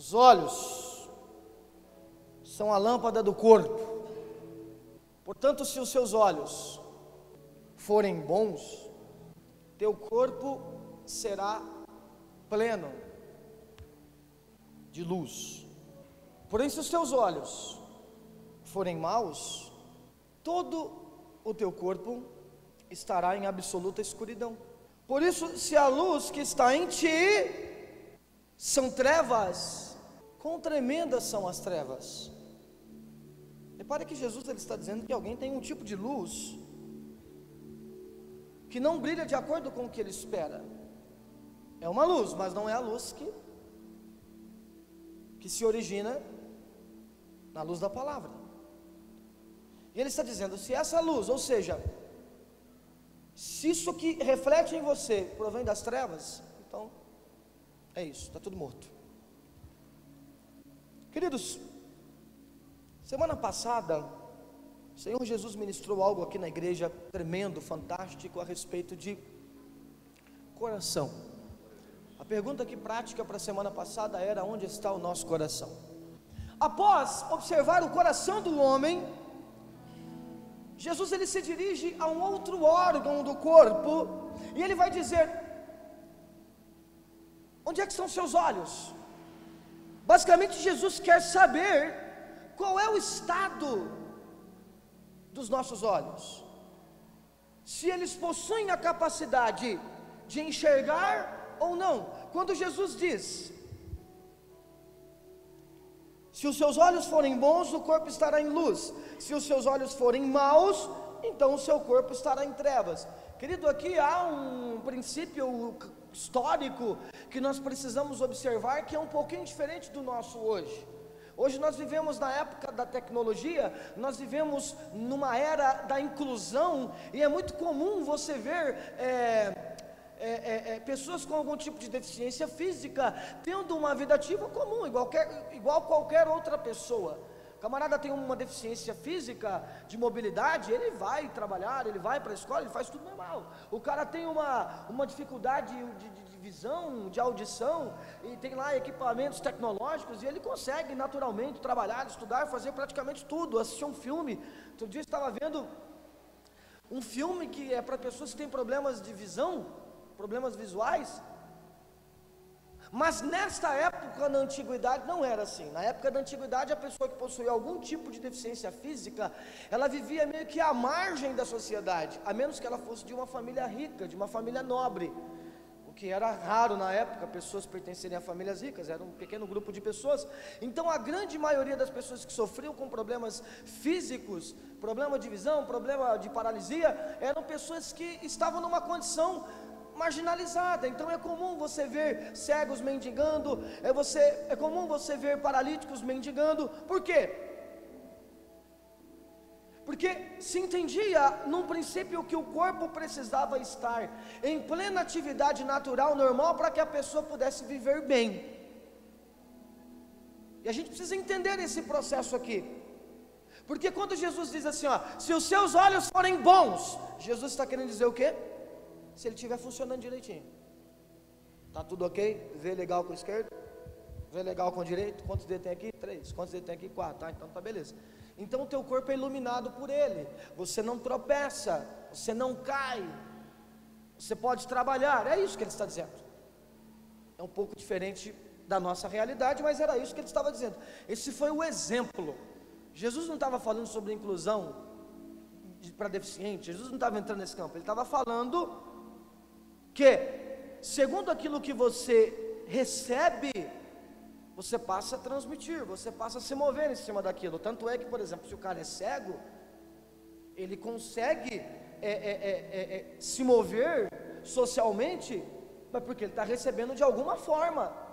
Os olhos são a lâmpada do corpo. Portanto, se os seus olhos forem bons, teu corpo será pleno de luz. Porém, se os teus olhos forem maus, todo o teu corpo estará em absoluta escuridão. Por isso, se a luz que está em ti são trevas, quão tremendas são as trevas. Repare que Jesus ele está dizendo que alguém tem um tipo de luz que não brilha de acordo com o que ele espera. É uma luz, mas não é a luz que se origina na luz da palavra. E ele está dizendo, se essa luz, ou seja, se isso que reflete em você provém das trevas, então é isso, está tudo morto. Queridos, semana passada, o Senhor Jesus ministrou algo aqui na igreja tremendo, fantástico, a respeito de coração. A pergunta aqui prática para a semana passada era: onde está o nosso coração? Após observar o coração do homem, Jesus ele se dirige a um outro órgão do corpo, e ele vai dizer: onde é que estão seus olhos? Basicamente, Jesus quer saber qual é o estado dos nossos olhos, se eles possuem a capacidade de enxergar ou não. Quando Jesus diz: se os seus olhos forem bons, o corpo estará em luz; se os seus olhos forem maus, então o seu corpo estará em trevas. Querido, aqui há um princípio histórico que nós precisamos observar, que é um pouquinho diferente do nosso hoje. Hoje nós vivemos na época da tecnologia, nós vivemos numa era da inclusão, e é muito comum você ver pessoas com algum tipo de deficiência física tendo uma vida ativa comum, igual qualquer outra pessoa. O camarada tem uma deficiência física de mobilidade, ele vai trabalhar, ele vai para a escola, ele faz tudo normal. O cara tem uma dificuldade de visão, de audição, e tem lá equipamentos tecnológicos, e ele consegue naturalmente trabalhar, estudar, fazer praticamente tudo, assistir um filme. Outro dia eu estava vendo um filme que é para pessoas que têm problemas de visão, problemas visuais. Mas nesta época, na antiguidade, não era assim. Na época da antiguidade, a pessoa que possuía algum tipo de deficiência física, ela vivia meio que à margem da sociedade, a menos que ela fosse de uma família rica, de uma família nobre, o que era raro na época, pessoas pertencerem a famílias ricas, era um pequeno grupo de pessoas. Então a grande maioria das pessoas que sofriam com problemas físicos, problema de visão, problema de paralisia, eram pessoas que estavam numa condição marginalizada. Então é comum você ver cegos mendigando, é comum você ver paralíticos mendigando. Por quê? Porque se entendia num princípio que o corpo precisava estar em plena atividade natural, normal, para que a pessoa pudesse viver bem. E a gente precisa entender esse processo aqui, porque quando Jesus diz assim, se os seus olhos forem bons, Jesus está querendo dizer o quê? Se ele estiver funcionando direitinho. Tá tudo ok? Vê legal com o esquerdo, vê legal com o direito. Quantos dedos tem aqui? 3. Quantos dedos tem aqui? 4. Tá, então tá beleza. Então o teu corpo é iluminado por ele. Você não tropeça, você não cai, você pode trabalhar. É isso que ele está dizendo. É um pouco diferente da nossa realidade, mas era isso que ele estava dizendo. Esse foi o exemplo. Jesus não estava falando sobre inclusão para deficiente. Jesus não estava entrando nesse campo. Ele estava falando que, segundo aquilo que você recebe, você passa a transmitir, você passa a se mover em cima daquilo. Tanto é que, por exemplo, se o cara é cego, ele consegue se mover socialmente, mas porque ele está recebendo de alguma forma.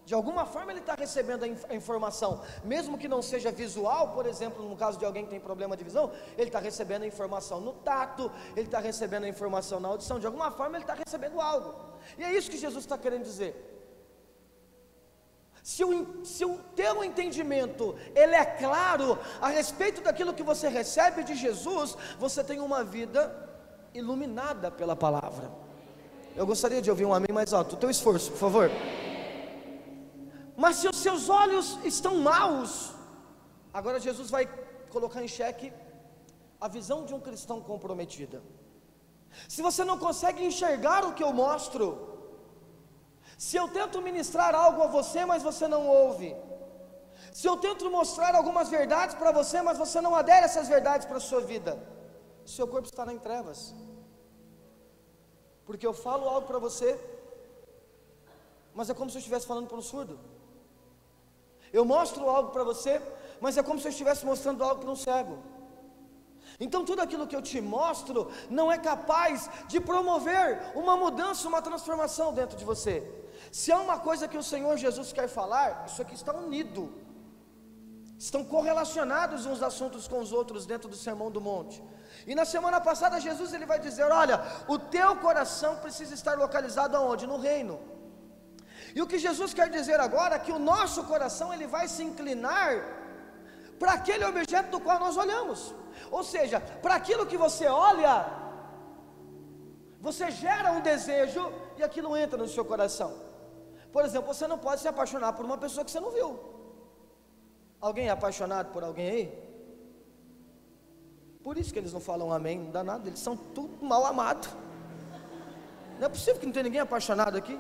De alguma forma ele está recebendo a informação, mesmo que não seja visual. Por exemplo, no caso de alguém que tem problema de visão, ele está recebendo a informação no tato, ele está recebendo a informação na audição. De alguma forma ele está recebendo algo, e é isso que Jesus está querendo dizer. Se o teu entendimento ele é claro a respeito daquilo que você recebe de Jesus, você tem uma vida iluminada pela palavra. Eu gostaria de ouvir um amém mais alto. O teu esforço, por favor. Mas se os seus olhos estão maus, agora Jesus vai colocar em xeque a visão de um cristão comprometida. Se você não consegue enxergar o que eu mostro, se eu tento ministrar algo a você, mas você não ouve, se eu tento mostrar algumas verdades para você, mas você não adere a essas verdades para a sua vida, seu corpo estará em trevas, porque eu falo algo para você, mas é como se eu estivesse falando para um surdo. Eu mostro algo para você, mas é como se eu estivesse mostrando algo para um cego. Então tudo aquilo que eu te mostro não é capaz de promover uma mudança, uma transformação dentro de você. Se há uma coisa que o Senhor Jesus quer falar, isso aqui está unido, estão correlacionados uns assuntos com os outros dentro do Sermão do Monte. E na semana passada Jesus ele vai dizer: olha, o teu coração precisa estar localizado aonde? No reino. E o que Jesus quer dizer agora é que o nosso coração ele vai se inclinar para aquele objeto do qual nós olhamos. Ou seja, para aquilo que você olha, você gera um desejo e aquilo entra no seu coração. Por exemplo, você não pode se apaixonar por uma pessoa que você não viu. Alguém é apaixonado por alguém aí? Por isso que eles não falam amém, não dá nada, eles são tudo mal amados. Não é possível que não tenha ninguém apaixonado aqui.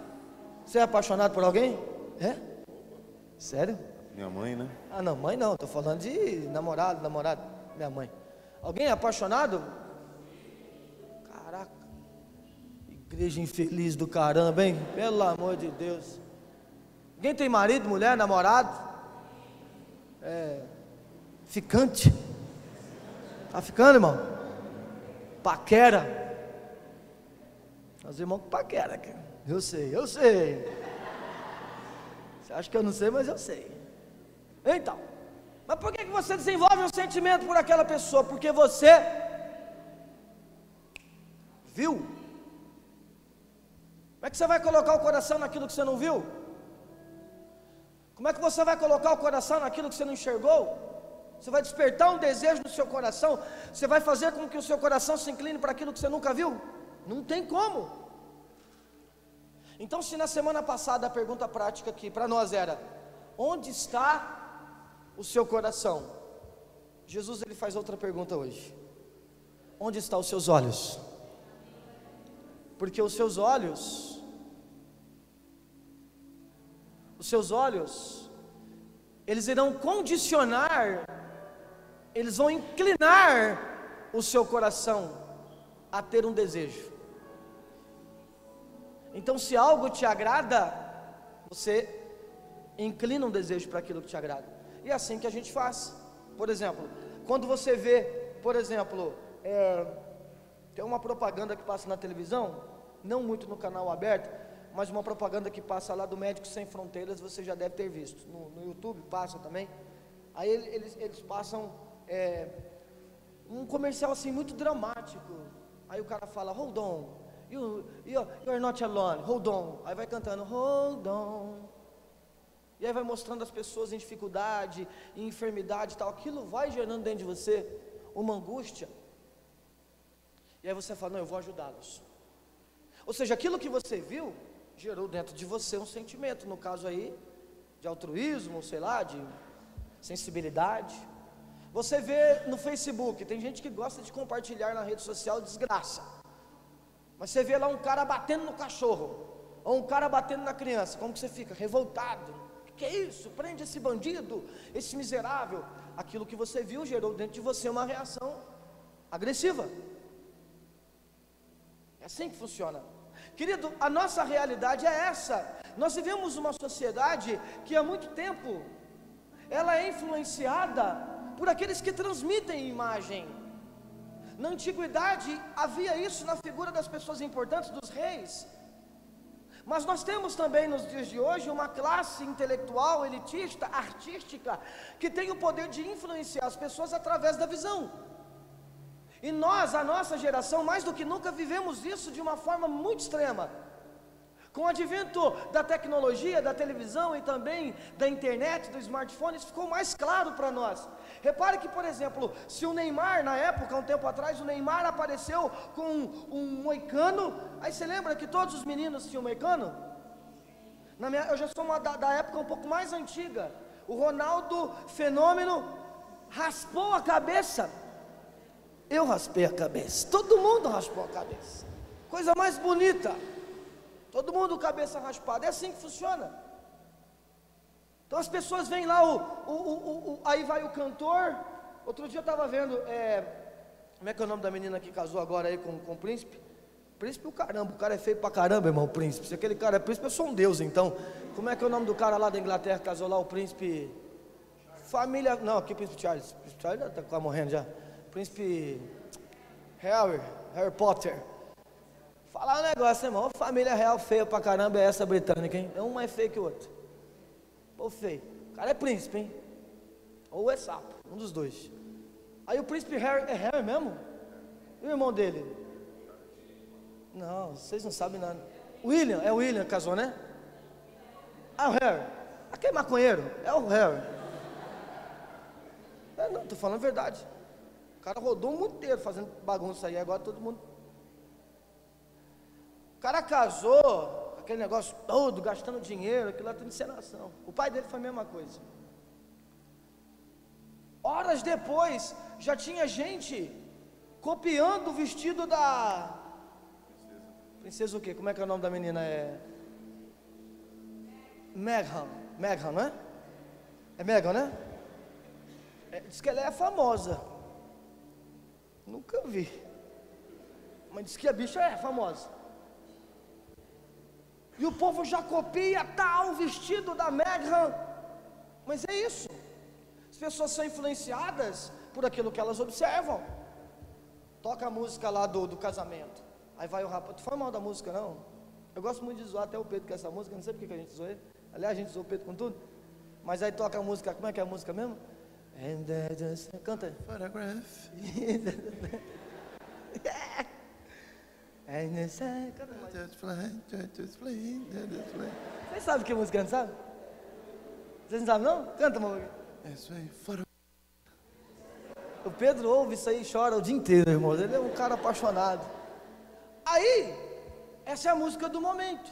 Você é apaixonado por alguém? É? Sério? Minha mãe, né? Ah não, mãe não, estou falando de namorado, minha mãe. Alguém é apaixonado? Caraca, igreja infeliz do caramba, hein? Pelo amor de Deus. Alguém tem marido, mulher, namorado? Ficante? Tá ficando, irmão? Paquera? Os irmãos que paquera aqui. Eu sei. Você acha que eu não sei, mas eu sei. Então, mas por que você desenvolve um sentimento por aquela pessoa? Porque você viu. Como é que você vai colocar o coração naquilo que você não viu? Como é que você vai colocar o coração naquilo que você não enxergou? Você vai despertar um desejo no seu coração? Você vai fazer com que o seu coração se incline para aquilo que você nunca viu? Não tem como. Então, se na semana passada a pergunta prática aqui para nós era: onde está o seu coração? Jesus ele faz outra pergunta hoje: onde estão os seus olhos? Porque os seus olhos, eles irão condicionar, eles vão inclinar o seu coração a ter um desejo. Então, se algo te agrada, você inclina um desejo para aquilo que te agrada. E é assim que a gente faz. Por exemplo, quando você vê, por exemplo, tem uma propaganda que passa na televisão, não muito no canal aberto, mas uma propaganda que passa lá do Médicos Sem Fronteiras, você já deve ter visto. No YouTube passa também. Aí eles passam um comercial assim muito dramático. Aí o cara fala: hold on, you're not alone, hold on. Aí vai cantando hold on. E aí vai mostrando as pessoas em dificuldade, em enfermidade e tal. Aquilo vai gerando dentro de você uma angústia. E aí você fala: não, eu vou ajudá-los. Ou seja, aquilo que você viu gerou dentro de você um sentimento, no caso aí de altruísmo, sei lá, de sensibilidade. Você vê no Facebook, tem gente que gosta de compartilhar na rede social desgraça, mas você vê lá um cara batendo no cachorro, ou um cara batendo na criança, como que você fica? Revoltado. Que é isso? Prende esse bandido, esse miserável. Aquilo que você viu gerou dentro de você uma reação agressiva. É assim que funciona. Querido, a nossa realidade é essa. Nós vivemos uma sociedade que há muito tempo ela é influenciada por aqueles que transmitem imagem. Na antiguidade havia isso na figura das pessoas importantes, dos reis. Mas nós temos também nos dias de hoje uma classe intelectual, elitista, artística, que tem o poder de influenciar as pessoas através da visão. E nós, a nossa geração, mais do que nunca vivemos isso de uma forma muito extrema. Com o advento da tecnologia, da televisão e também da internet, do smartphone, isso ficou mais claro para nós. Repare que, por exemplo, se o Neymar, na época, um tempo atrás, o Neymar apareceu com um moicano, aí você lembra que todos os meninos tinham moicano? Eu já sou da época um pouco mais antiga. O Ronaldo Fenômeno raspou a cabeça. Eu raspei a cabeça. Todo mundo raspou a cabeça. Coisa mais bonita. Todo mundo cabeça raspada. É assim que funciona. Então as pessoas vêm lá, aí vai o cantor. Outro dia eu estava vendo, como é que é o nome da menina que casou agora aí com o príncipe? Príncipe o caramba, o cara é feio pra caramba, irmão, o príncipe. Se aquele cara é príncipe, eu sou um deus, então. Como é que é o nome do cara lá da Inglaterra que casou lá, o príncipe? Família, não, aqui Príncipe Charles. Príncipe Charles já tá quase morrendo já. Príncipe Harry Potter. Falar um negócio, irmão, família real feia pra caramba é essa britânica, hein? Um mais feio que o outro. Pô, feio. O cara é príncipe, hein? Ou é sapo, um dos dois. Aí o príncipe Harry, é Harry mesmo? E o irmão dele? Não, vocês não sabem nada. William, é o William que casou, né? Ah, o Harry. Aquele maconheiro, é o Harry. Não, tô falando a verdade. O cara rodou o mundo inteiro fazendo bagunça aí, agora todo mundo. O cara casou, aquele negócio todo, gastando dinheiro, aquilo lá tudo encenação. O pai dele foi a mesma coisa. Horas depois, já tinha gente copiando o vestido da princesa o quê? Como é que é o nome da menina? Meghan, não é? É Meghan, né? Diz que ela é famosa. Nunca vi. Mas diz que a bicha é famosa. E o povo já copia tal vestido da Meghan. Mas é isso. As pessoas são influenciadas por aquilo que elas observam. Toca a música lá do casamento. Aí vai o rapaz, tu fala mal da música não? Eu gosto muito de zoar até o Pedro com essa música, não sei porque que a gente zoou ele. Aliás, a gente zoou o Pedro com tudo. Mas aí toca a música, como é que é a música mesmo? Canta aí. Photograph. Vocês sabem que música é, não sabe? Vocês não sabem não? Canta uma música. É isso aí, o Pedro ouve isso aí e chora o dia inteiro, irmão. Ele é um cara apaixonado. Aí, essa é a música do momento.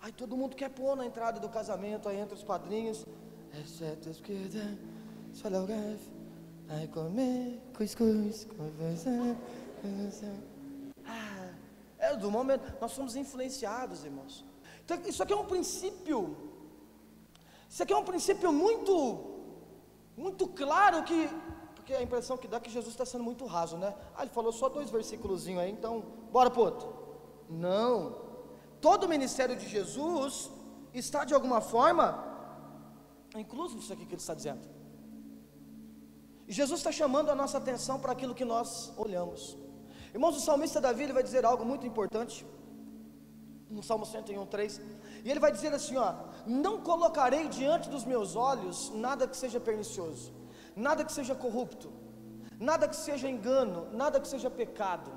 Aí todo mundo quer pôr na entrada do casamento, aí entra os padrinhos. Exceto esquerda, photograph. Aí comer, cuscuz, conversar. É do momento. Nós somos influenciados, irmãos. Então, isso aqui é um princípio. Isso aqui é um princípio muito claro que, porque a impressão que dá é que Jesus está sendo muito raso, né? Ele falou só 2 versículos aí, então bora pro outro. Não. Todo o ministério de Jesus está de alguma forma incluso nisso aqui que ele está dizendo. E Jesus está chamando a nossa atenção para aquilo que nós olhamos. Irmãos, o salmista Davi, ele vai dizer algo muito importante, no Salmo 101:3, e ele vai dizer assim, ó: não colocarei diante dos meus olhos nada que seja pernicioso, nada que seja corrupto, nada que seja engano, nada que seja pecado.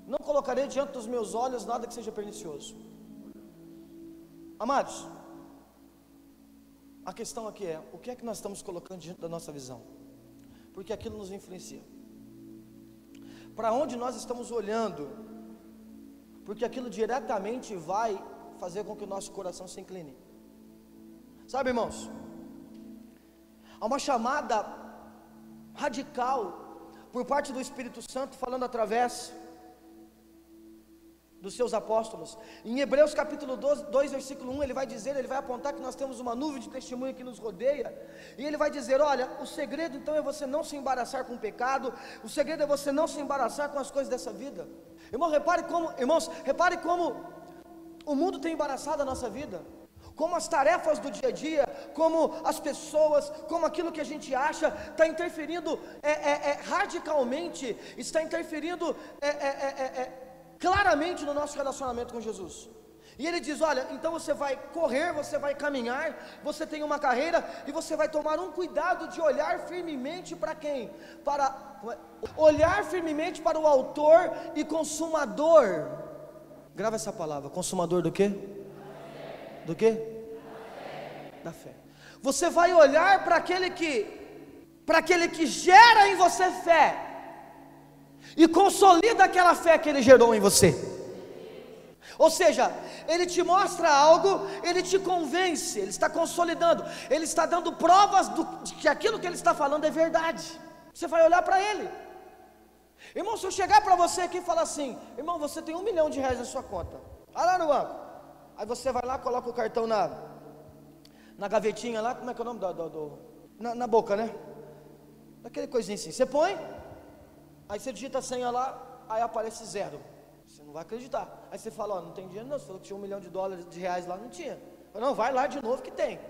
Não colocarei diante dos meus olhos nada que seja pernicioso. Amados, a questão aqui é, o que é que nós estamos colocando diante da nossa visão? Porque aquilo nos influencia. Para onde nós estamos olhando? Porque aquilo diretamente vai fazer com que o nosso coração se incline. Sabe, irmãos, há uma chamada radical por parte do Espírito Santo, falando através dos seus apóstolos. Em Hebreus capítulo 2, versículo 1, ele vai dizer, ele vai apontar que nós temos uma nuvem de testemunho que nos rodeia, e ele vai dizer, olha, o segredo então é você não se embaraçar com o pecado, o segredo é você não se embaraçar com as coisas dessa vida. Irmãos, repare como o mundo tem embaraçado a nossa vida, como as tarefas do dia a dia, como as pessoas, como aquilo que a gente acha, está interferindo radicalmente, está interferindo claramente no nosso relacionamento com Jesus. E ele diz, olha, então você vai correr, você vai caminhar, você tem uma carreira, e você vai tomar um cuidado de olhar firmemente para quem? Olhar firmemente para o autor e consumador. Grava essa palavra, consumador do quê? Do quê? Da fé. Você vai olhar para aquele que gera em você fé e consolida aquela fé que ele gerou em você. Ou seja, ele te mostra algo, ele te convence, ele está consolidando, ele está dando provas de que aquilo que ele está falando é verdade. Você vai olhar para ele. Irmão, se eu chegar para você aqui e falar assim: irmão, você tem R$1 milhão na sua conta, olha lá no banco. Aí você vai lá, coloca o cartão na gavetinha lá, como é que é o nome na boca, né? Daquele coisinha assim, você põe, aí você digita a senha lá, aí aparece 0. Você não vai acreditar. Aí você fala: ó, não tem dinheiro não, você falou que tinha R$1 milhão lá, não tinha. Não, vai lá de novo que tem.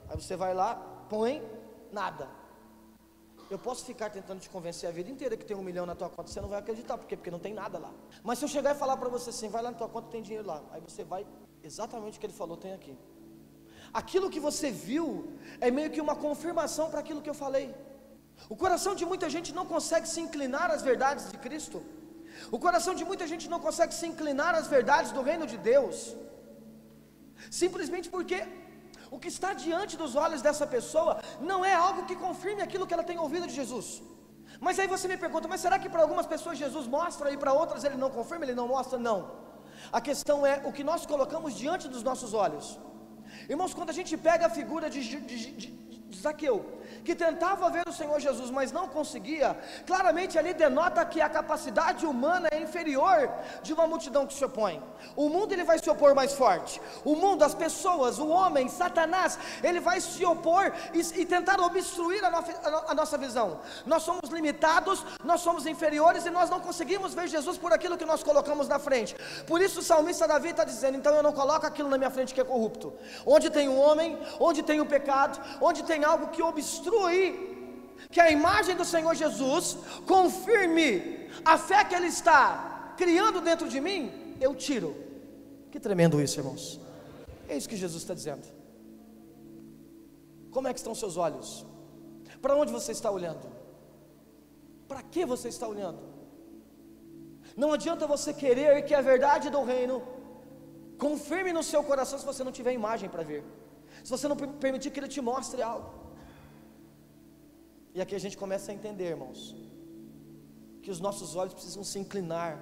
Aí você vai lá, põe, nada. Eu posso ficar tentando te convencer a vida inteira que tem R$1 milhão na tua conta, você não vai acreditar. Por quê? Porque não tem nada lá. Mas se eu chegar e falar para você assim: vai lá na tua conta, tem dinheiro lá. Aí você vai, exatamente o que ele falou, tem aqui. Aquilo que você viu é meio que uma confirmação para aquilo que eu falei. O coração de muita gente não consegue se inclinar às verdades de Cristo. O coração de muita gente não consegue se inclinar às verdades do reino de Deus, simplesmente porque o que está diante dos olhos dessa pessoa não é algo que confirme aquilo que ela tem ouvido de Jesus. Mas aí você me pergunta: mas será que para algumas pessoas Jesus mostra e para outras ele não confirma, ele não mostra? Não. A questão é o que nós colocamos diante dos nossos olhos. Irmãos, quando a gente pega a figura de Zaqueu, que tentava ver o Senhor Jesus, mas não conseguia, claramente ali denota que a capacidade humana é inferior de uma multidão que se opõe. O mundo ele vai se opor mais forte. O mundo, as pessoas, o homem, Satanás, ele vai se opor e tentar obstruir a nossa visão. Nós somos limitados, nós somos inferiores e nós não conseguimos ver Jesus por aquilo que nós colocamos na frente. Por isso o salmista Davi está dizendo: então eu não coloco aquilo na minha frente que é corrupto. Onde tem o homem, onde tem o pecado, onde tem algo que obstrui que a imagem do Senhor Jesus confirme a fé que Ele está criando dentro de mim, eu tiro. Que tremendo isso, irmãos. É isso que Jesus está dizendo. Como é que estão seus olhos? Para onde você está olhando? Para que você está olhando? Não adianta você querer que a verdade do reino confirme no seu coração se você não tiver imagem para ver, se você não permitir que Ele te mostre algo. E aqui a gente começa a entender, irmãos, que os nossos olhos precisam se inclinar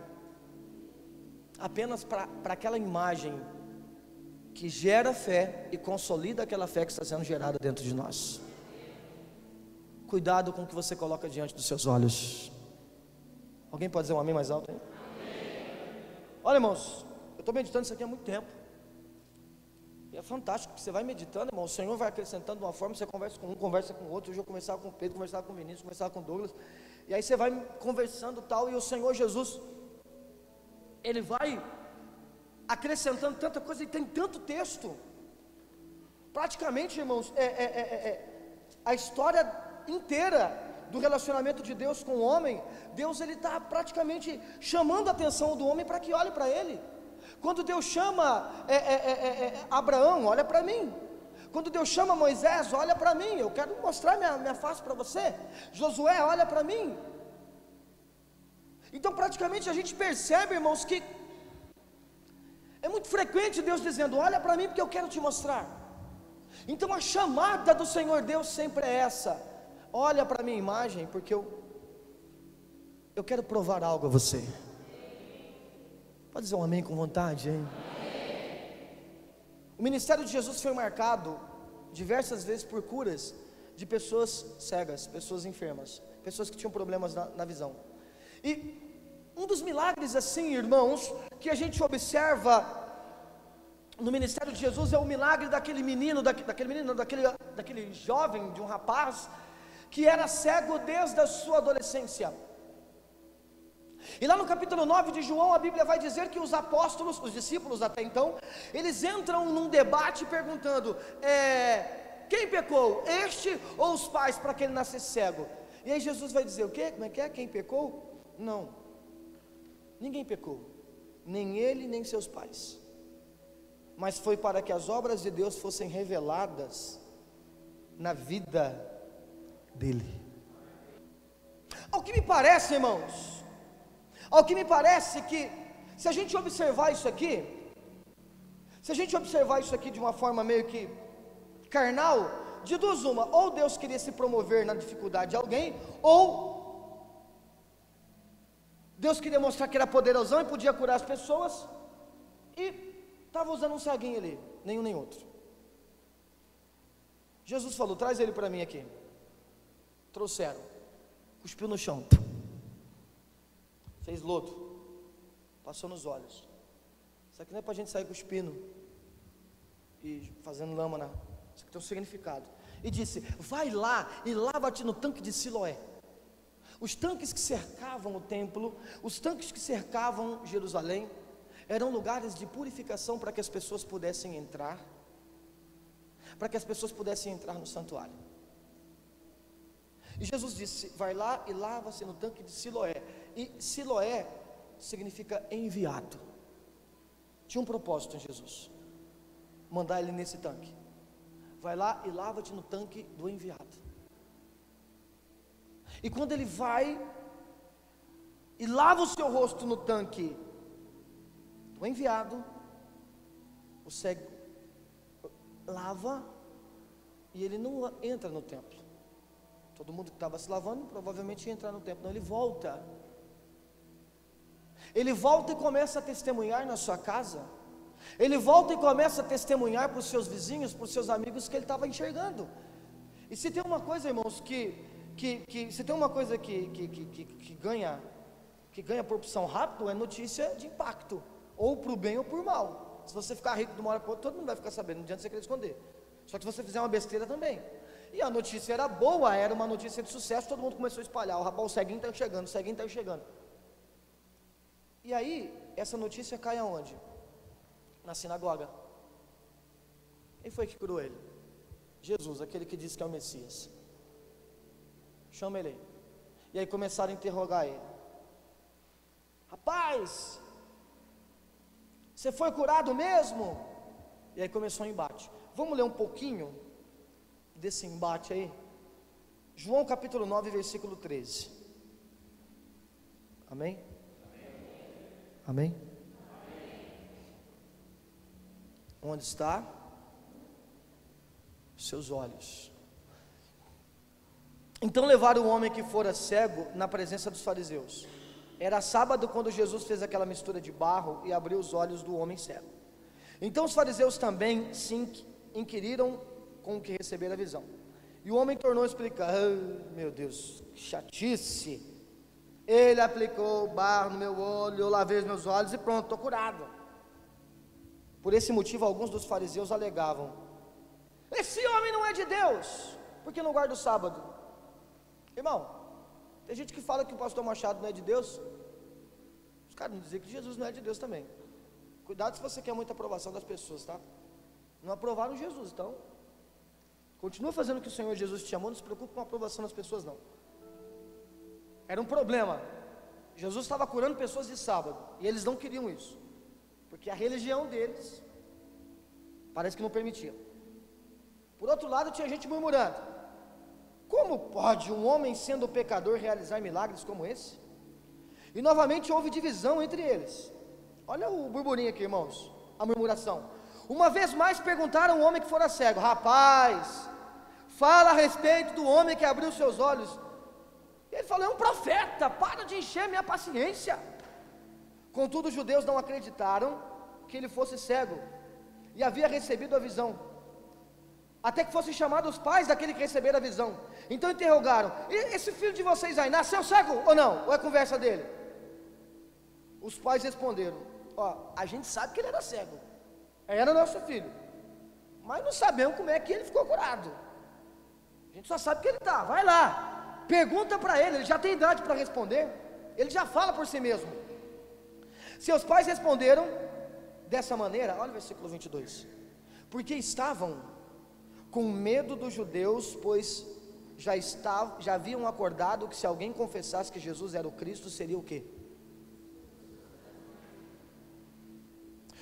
apenas para aquela imagem que gera fé e consolida aquela fé que está sendo gerada dentro de nós. Cuidado com o que você coloca diante dos seus olhos. Alguém pode dizer um amém mais alto aí? Olha, irmãos, eu estou meditando isso aqui há muito tempo. E é fantástico, porque você vai meditando, irmão, o Senhor vai acrescentando de uma forma, você conversa com um, conversa com o outro. Hoje eu conversava com o Pedro, conversava com o Vinícius, conversava com o Douglas, e aí você vai conversando tal, e o Senhor Jesus, Ele vai acrescentando tanta coisa, e tem tanto texto, praticamente, irmãos, a história inteira do relacionamento de Deus com o homem. Deus ele está praticamente chamando a atenção do homem para que olhe para Ele. Quando Deus chama Abraão, olha para mim. Quando Deus chama Moisés, olha para mim. Eu quero mostrar minha face para você. Josué, olha para mim. Então praticamente a gente percebe, irmãos, que é muito frequente Deus dizendo: olha para mim porque eu quero te mostrar. Então a chamada do Senhor Deus sempre é essa: olha para a minha imagem porque eu quero provar algo a você. Pode dizer um amém com vontade, hein? O ministério de Jesus foi marcado diversas vezes por curas de pessoas cegas, pessoas enfermas, pessoas que tinham problemas na visão. E um dos milagres assim, irmãos, que a gente observa no ministério de Jesus é o milagre daquele jovem, de um rapaz que era cego desde a sua adolescência. E lá no capítulo 9 de João, a Bíblia vai dizer que os apóstolos, os discípulos até então, eles entram num debate perguntando: quem pecou, este ou os pais, para que ele nascesse cego? E aí Jesus vai dizer o quê? Como é que é? Quem pecou? Não, ninguém pecou, nem ele nem seus pais, mas foi para que as obras de Deus fossem reveladas na vida dele. Ao que me parece, irmãos, ao que me parece que, se a gente observar isso aqui, de uma forma meio que carnal, de duas uma: ou Deus queria se promover na dificuldade de alguém, ou Deus queria mostrar que era poderosão e podia curar as pessoas, e Estava usando um ceguinho ali, nenhum nem outro. Jesus falou: traz ele para mim aqui. Trouxeram, cuspiu no chão, fez lodo, passou nos olhos. Isso aqui não é para a gente sair cuspindo e fazendo lama, não. Isso aqui tem um significado. E disse: vai lá e lava-te no tanque de Siloé. Os tanques que cercavam o templo, os tanques que cercavam Jerusalém, eram lugares de purificação para que as pessoas pudessem entrar, no santuário. E Jesus disse: vai lá e lava-se no tanque de Siloé. E Siloé significa enviado. Tinha um propósito em Jesus, mandar ele nesse tanque. Vai lá e lava-te no tanque do enviado. E quando ele vai e lava o seu rosto no tanque do enviado, o cego lava e ele não entra no templo. Todo mundo que estava se lavando provavelmente ia entrar no templo. Não, ele volta. Ele volta e começa a testemunhar na sua casa. Ele volta e começa a testemunhar para os seus vizinhos, para os seus amigos, que ele estava enxergando. E se tem uma coisa, irmãos, que ganha propulsão rápido, é notícia de impacto, ou para o bem ou para o mal. Se você ficar rico de uma hora para outra, todo mundo vai ficar sabendo, não adianta você querer esconder. Só que se você fizer uma besteira também. E a notícia era boa, era uma notícia de sucesso, todo mundo começou a espalhar: o ceguinho está enxergando, o ceguinho está enxergando. E aí, essa notícia cai aonde? Na sinagoga. Quem foi que curou ele? Jesus, aquele que disse que é o Messias. Chama ele aí. E aí começaram a interrogar ele: rapaz, você foi curado mesmo? E aí começou o embate. Vamos ler um pouquinho desse embate aí? João capítulo 9, versículo 13. Amém? Amém? Onde está? Seus olhos. Então levaram o homem que fora cego na presença dos fariseus. Era sábado quando Jesus fez aquela mistura de barro e abriu os olhos do homem cego. Então os fariseus também se inquiriram com o que recebera a visão. E o homem tornou a explicar: meu Deus, que chatice. Ele aplicou barro no meu olho, eu lavei os meus olhos e pronto, estou curado. Por esse motivo alguns dos fariseus alegavam: esse homem não é de Deus, porque não guarda o sábado. Irmão, tem gente que fala que o pastor Machado não é de Deus. Os caras não dizem que Jesus não é de Deus também. Cuidado se você quer muita aprovação das pessoas, tá? Não aprovaram Jesus, então continua fazendo o que o Senhor Jesus te chamou. Não se preocupe com a aprovação das pessoas, não. Era um problema. Jesus estava curando pessoas de sábado e eles não queriam isso, porque a religião deles parece que não permitia. Por outro lado, tinha gente murmurando: como pode um homem sendo pecador realizar milagres como esse? E novamente houve divisão entre eles. Olha o burburinho aqui, irmãos, a murmuração. Uma vez mais perguntaram ao homem que fora cego: rapaz, fala a respeito do homem que abriu seus olhos. E ele falou: é um profeta, para de encher minha paciência. Contudo, os judeus não acreditaram que ele fosse cego e havia recebido a visão, até que fossem chamados os pais daquele que recebera a visão. Então interrogaram: e esse filho de vocês aí, nasceu cego ou não? Ou é conversa dele? Os pais responderam: a gente sabe que ele era cego, era nosso filho, mas não sabemos como é que ele ficou curado. A gente só sabe que ele está. Vai lá, pergunta para ele já tem idade para responder, ele já fala por si mesmo. Seus pais responderam dessa maneira, olha o versículo 22, porque estavam com medo dos judeus, pois já haviam acordado que se alguém confessasse que Jesus era o Cristo, seria o quê?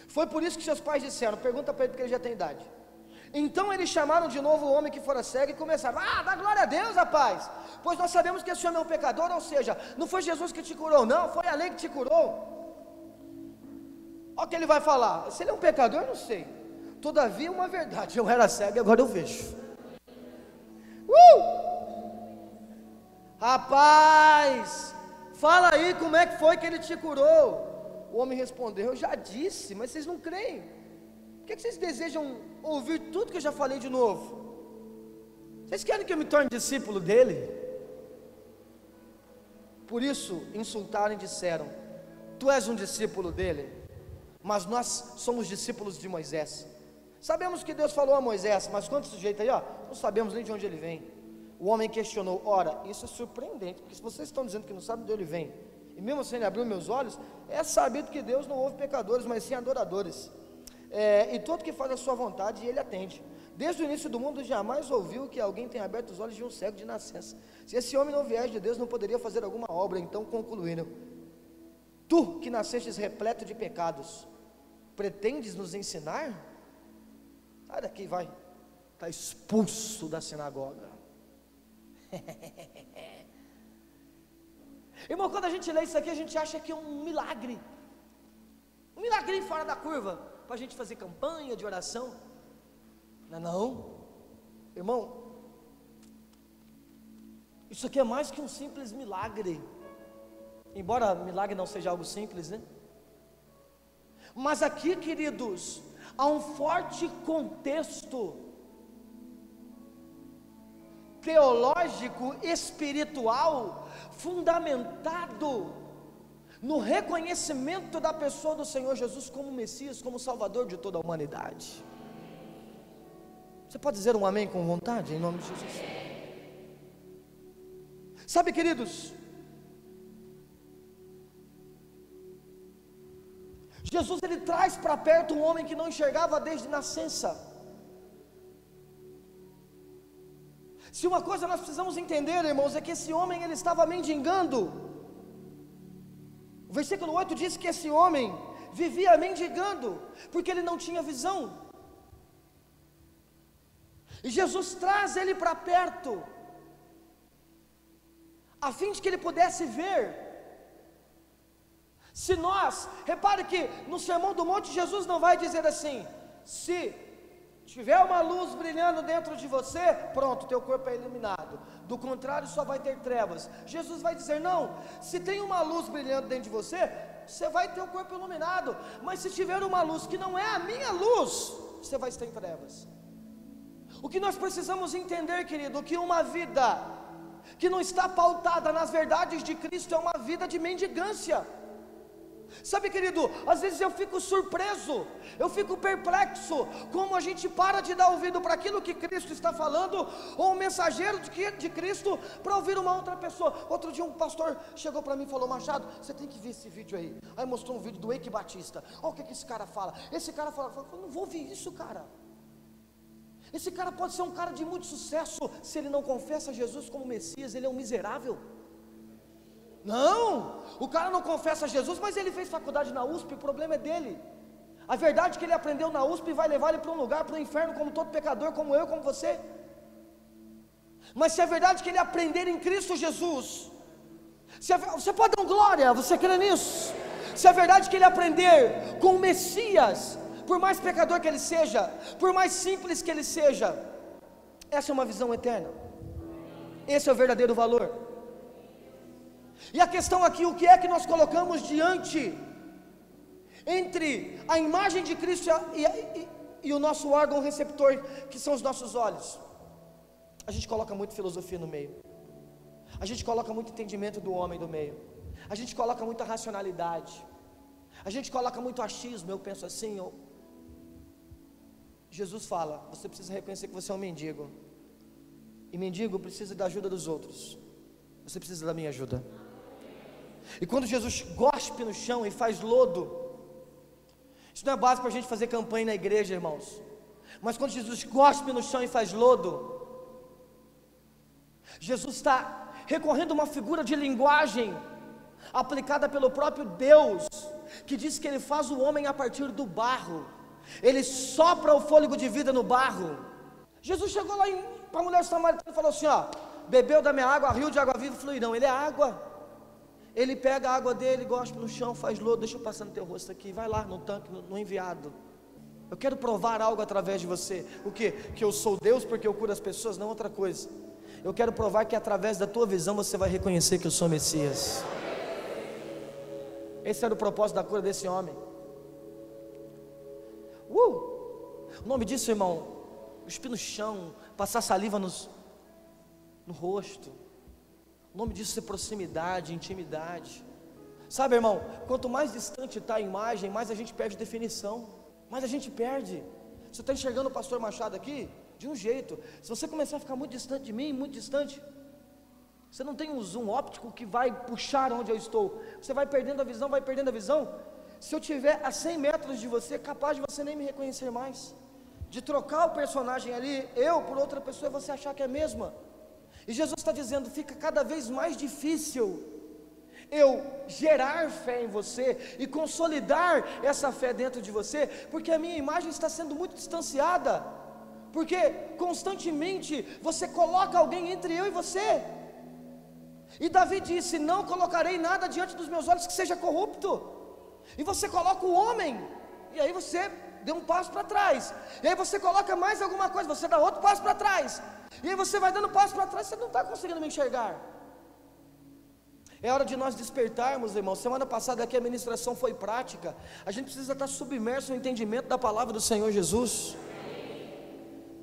Foi por isso que seus pais disseram: pergunta para ele porque ele já tem idade. Então eles chamaram de novo o homem que fora cego e começaram: dá glória a Deus, rapaz, pois nós sabemos que esse homem é um pecador. Ou seja, não foi Jesus que te curou, não, foi a lei que te curou. Olha o que ele vai falar: se ele é um pecador, eu não sei, todavia uma verdade, eu era cego e agora eu vejo. Rapaz, fala aí como é que foi que ele te curou. O homem respondeu: eu já disse, mas vocês não creem. que vocês desejam ouvir tudo que eu já falei de novo? Vocês querem que eu me torne discípulo dele? Por isso insultaram e disseram: tu és um discípulo dele, mas nós somos discípulos de Moisés. Sabemos que Deus falou a Moisés, mas quanto sujeito aí, ó, não sabemos nem de onde ele vem. O homem questionou: ora, isso é surpreendente, porque se vocês estão dizendo que não sabem de onde ele vem, e mesmo assim ele abriu meus olhos, é sabido que Deus não ouve pecadores, mas sim adoradores, e todo que faz a sua vontade, ele atende. Desde o início do mundo jamais ouviu que alguém tenha aberto os olhos de um cego de nascença. Se esse homem não viesse de Deus, não poderia fazer alguma obra. Então concluíram: tu que nascestes repleto de pecados, pretendes nos ensinar? Sai daqui, vai, está expulso da sinagoga. Irmão, quando a gente lê isso aqui, a gente acha que é um milagre, um milagrinho fora da curva, para a gente fazer campanha de oração. Não, irmão, isso aqui é mais que um simples milagre, embora milagre não seja algo simples, né? Mas aqui, queridos, há um forte contexto teológico, espiritual, fundamentado no reconhecimento da pessoa do Senhor Jesus como Messias, como Salvador de toda a humanidade. Você pode dizer um amém com vontade, em nome de Jesus? Sabe, queridos, Jesus ele traz para perto um homem que não enxergava desde nascença. Se uma coisa nós precisamos entender, irmãos, é que esse homem ele estava mendigando. O versículo 8 diz que esse homem vivia mendigando, porque ele não tinha visão. E Jesus traz ele para perto, a fim de que ele pudesse ver. Se nós, repare que no Sermão do Monte, Jesus não vai dizer assim: se tiver uma luz brilhando dentro de você, pronto, teu corpo é iluminado, do contrário só vai ter trevas. Jesus vai dizer: não, se tem uma luz brilhando dentro de você, você vai ter o corpo iluminado, mas se tiver uma luz que não é a minha luz, você vai estar em trevas. O que nós precisamos entender, querido, que uma vida que não está pautada nas verdades de Cristo é uma vida de mendigância. Sabe, querido, às vezes eu fico surpreso, eu fico perplexo, como a gente para de dar ouvido para aquilo que Cristo está falando, ou um mensageiro de Cristo, para ouvir uma outra pessoa. Outro dia um pastor chegou para mim e falou: Machado, você tem que ver esse vídeo aí. Aí mostrou um vídeo do Eike Batista. Olha o que esse cara fala. Esse cara fala: eu não vou ouvir isso, cara. Esse cara pode ser um cara de muito sucesso, se ele não confessa Jesus como Messias, ele é um miserável. Não, o cara não confessa Jesus, mas ele fez faculdade na USP, o problema é dele. A verdade que ele aprendeu na USP vai levar ele para um lugar, para o inferno, como todo pecador, como eu, como você. Mas se é verdade que ele aprender em Cristo Jesus, você pode dar glória, você crê nisso? Se é verdade que ele aprender com o Messias, por mais pecador que ele seja, por mais simples que ele seja, essa é uma visão eterna, esse é o verdadeiro valor. E a questão aqui, o que é que nós colocamos diante, entre a imagem de Cristo e o nosso órgão receptor, que são os nossos olhos? A gente coloca muito filosofia no meio, a gente coloca muito entendimento do homem no meio, a gente coloca muita racionalidade, a gente coloca muito achismo. Eu penso assim, Jesus fala: você precisa reconhecer que você é um mendigo, e mendigo precisa da ajuda dos outros, você precisa da minha ajuda. E quando Jesus gospe no chão e faz lodo, isso não é básico para a gente fazer campanha na igreja, irmãos, mas quando Jesus gospe no chão e faz lodo, Jesus está recorrendo a uma figura de linguagem aplicada pelo próprio Deus, que diz que ele faz o homem a partir do barro, ele sopra o fôlego de vida no barro. Jesus chegou lá para a mulher samaritana e falou assim: ó, bebeu da minha água, rio de água viva fluirão. Ele é água, ele pega a água dele, gospe no chão, faz lodo. Deixa eu passar no teu rosto aqui, vai lá no tanque, no enviado. Eu quero provar algo através de você. O que? Que eu sou Deus porque eu curo as pessoas? Não, outra coisa. Eu quero provar que através da tua visão você vai reconhecer que eu sou Messias. Esse era o propósito da cura desse homem. O nome disso, irmão, cuspir no chão, passar saliva no rosto. O nome disso é proximidade, intimidade. Sabe, irmão, quanto mais distante está a imagem, mais a gente perde definição, mais a gente perde. Você está enxergando o pastor Machado aqui de um jeito. Se você começar a ficar muito distante de mim, muito distante, você não tem um zoom óptico que vai puxar onde eu estou. Você vai perdendo a visão, vai perdendo a visão. Se eu estiver a 100 metros de você, é capaz de você nem me reconhecer mais, de trocar o personagem ali, eu por outra pessoa, e você achar que é a mesma. E Jesus está dizendo, fica cada vez mais difícil eu gerar fé em você e consolidar essa fé dentro de você, porque a minha imagem está sendo muito distanciada, porque constantemente você coloca alguém entre eu e você. E Davi disse, não colocarei nada diante dos meus olhos que seja corrupto. E você coloca o homem, e aí você deu um passo para trás, e aí você coloca mais alguma coisa, você dá outro passo para trás, e aí você vai dando passo para trás, você não está conseguindo me enxergar. É hora de nós despertarmos, irmão. Semana passada aqui a ministração foi prática. A gente precisa estar submerso no entendimento da palavra do Senhor Jesus.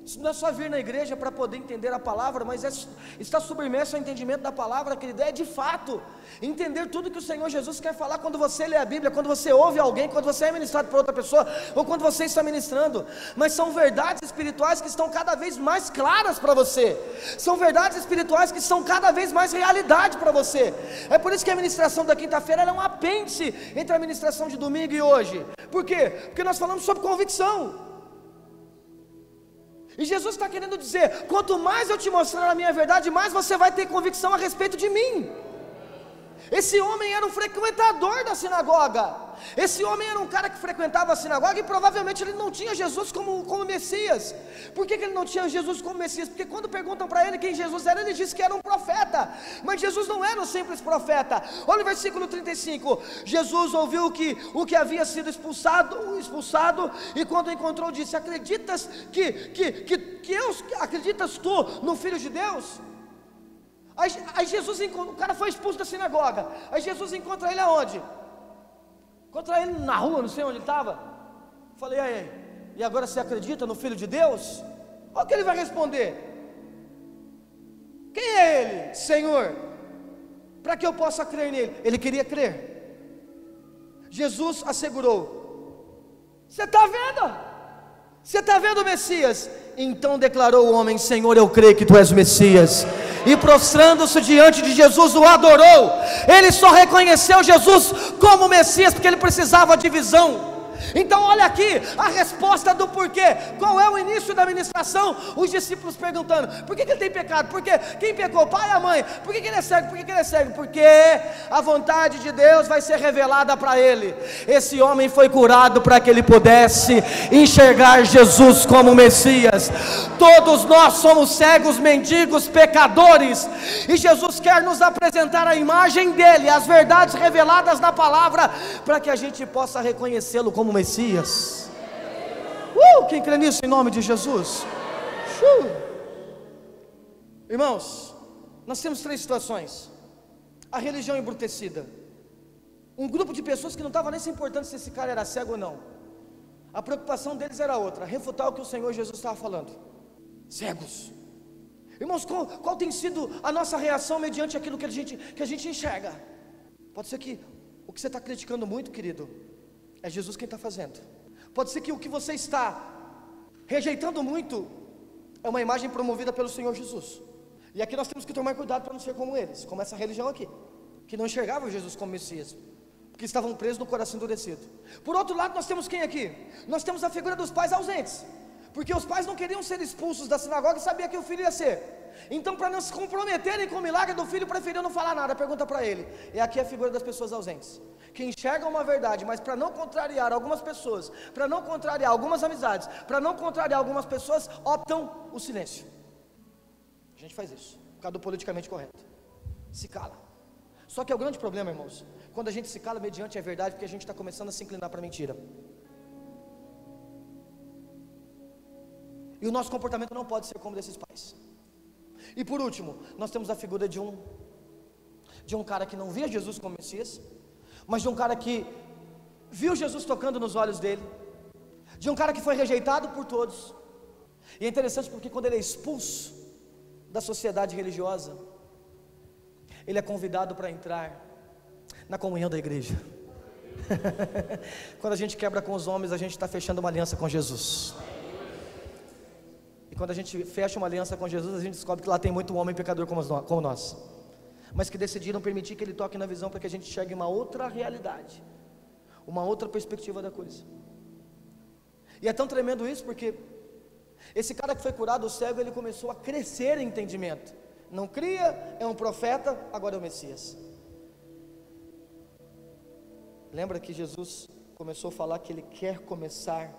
Isso não é só vir na igreja para poder entender a palavra, mas é estar submerso ao entendimento da palavra, querido, é de fato entender tudo que o Senhor Jesus quer falar quando você lê a Bíblia, quando você ouve alguém, quando você é ministrado por outra pessoa, ou quando você está ministrando. Mas são verdades espirituais que estão cada vez mais claras para você, são verdades espirituais que são cada vez mais realidade para você. É por isso que a ministração da quinta-feira é um apêndice entre a ministração de domingo e hoje. Por quê? Porque nós falamos sobre convicção. E Jesus está querendo dizer, quanto mais eu te mostrar a minha verdade, mais você vai ter convicção a respeito de mim. Esse homem era um frequentador da sinagoga. Esse homem era um cara que frequentava a sinagoga e provavelmente ele não tinha Jesus como Messias. Por que ele não tinha Jesus como Messias? Porque quando perguntam para ele quem Jesus era, ele disse que era um profeta. Mas Jesus não era um simples profeta. Olha o versículo 35. Jesus ouviu o que havia sido expulsado, e quando encontrou disse, acreditas acreditas tu no Filho de Deus? Aí Jesus encontra, o cara foi expulso da sinagoga. Aí Jesus encontra ele aonde? Encontra ele na rua, não sei onde ele estava. Falei, aí, e agora você acredita no Filho de Deus? Olha o que ele vai responder. Quem é ele? Senhor, para que eu possa crer nele? Ele queria crer. Jesus assegurou, você está vendo? Você está vendo o Messias? Então declarou o homem, Senhor, eu creio que tu és o Messias. E prostrando-se diante de Jesus, o adorou. Ele só reconheceu Jesus como Messias porque ele precisava de visão. Então olha aqui a resposta do porquê. Qual é o início da ministração? Os discípulos perguntando, por que ele tem pecado? Porque quem pecou? O pai e a mãe? Por que ele é cego? Por que ele é cego? Porque a vontade de Deus vai ser revelada para ele. Esse homem foi curado para que ele pudesse enxergar Jesus como Messias. Todos nós somos cegos, mendigos, pecadores, e Jesus quer nos apresentar a imagem dele, as verdades reveladas na palavra, para que a gente possa reconhecê-lo como Messias. Quem crê nisso em nome de Jesus? Irmãos, nós temos 3 situações. A religião embrutecida, um grupo de pessoas que não estava nem se importando se esse cara era cego ou não. A preocupação deles era outra, refutar o que o Senhor Jesus estava falando. Cegos. Irmãos, qual tem sido a nossa reação mediante aquilo que a gente enxerga? Pode ser que o que você está criticando muito, querido, é Jesus quem está fazendo. Pode ser que o que você está rejeitando muito é uma imagem promovida pelo Senhor Jesus. E aqui nós temos que tomar cuidado para não ser como eles, como essa religião aqui, que não enxergava Jesus como Messias, porque estavam presos no coração endurecido. Por outro lado, nós temos quem aqui? Nós temos a figura dos pais ausentes, porque os pais não queriam ser expulsos da sinagoga e sabiam que o filho ia ser. Então, para não se comprometerem com o milagre do filho, preferiram não falar nada. Pergunta para ele. É aqui a figura das pessoas ausentes, que enxergam uma verdade, mas para não contrariar algumas pessoas, para não contrariar algumas amizades, para não contrariar algumas pessoas, optam o silêncio. A gente faz isso, por causa do politicamente correto. Se cala. Só que é o grande problema, irmãos, quando a gente se cala mediante a verdade, porque a gente está começando a se inclinar para a mentira. E o nosso comportamento não pode ser como desses pais. E por último, nós temos a figura de um cara que não via Jesus como Messias, mas de um cara que viu Jesus tocando nos olhos dele, de um cara que foi rejeitado por todos. E é interessante porque quando ele é expulso da sociedade religiosa, ele é convidado para entrar na comunhão da igreja. Quando a gente quebra com os homens, a gente está fechando uma aliança com Jesus. E quando a gente fecha uma aliança com Jesus, a gente descobre que lá tem muito homem pecador como nós, mas que decidiram permitir que ele toque na visão para que a gente enxergue uma outra realidade, uma outra perspectiva da coisa. E é tão tremendo isso porque esse cara que foi curado, o cego, ele começou a crescer em entendimento. Não cria, é um profeta, agora é o Messias. Lembra que Jesus começou a falar que Ele quer começar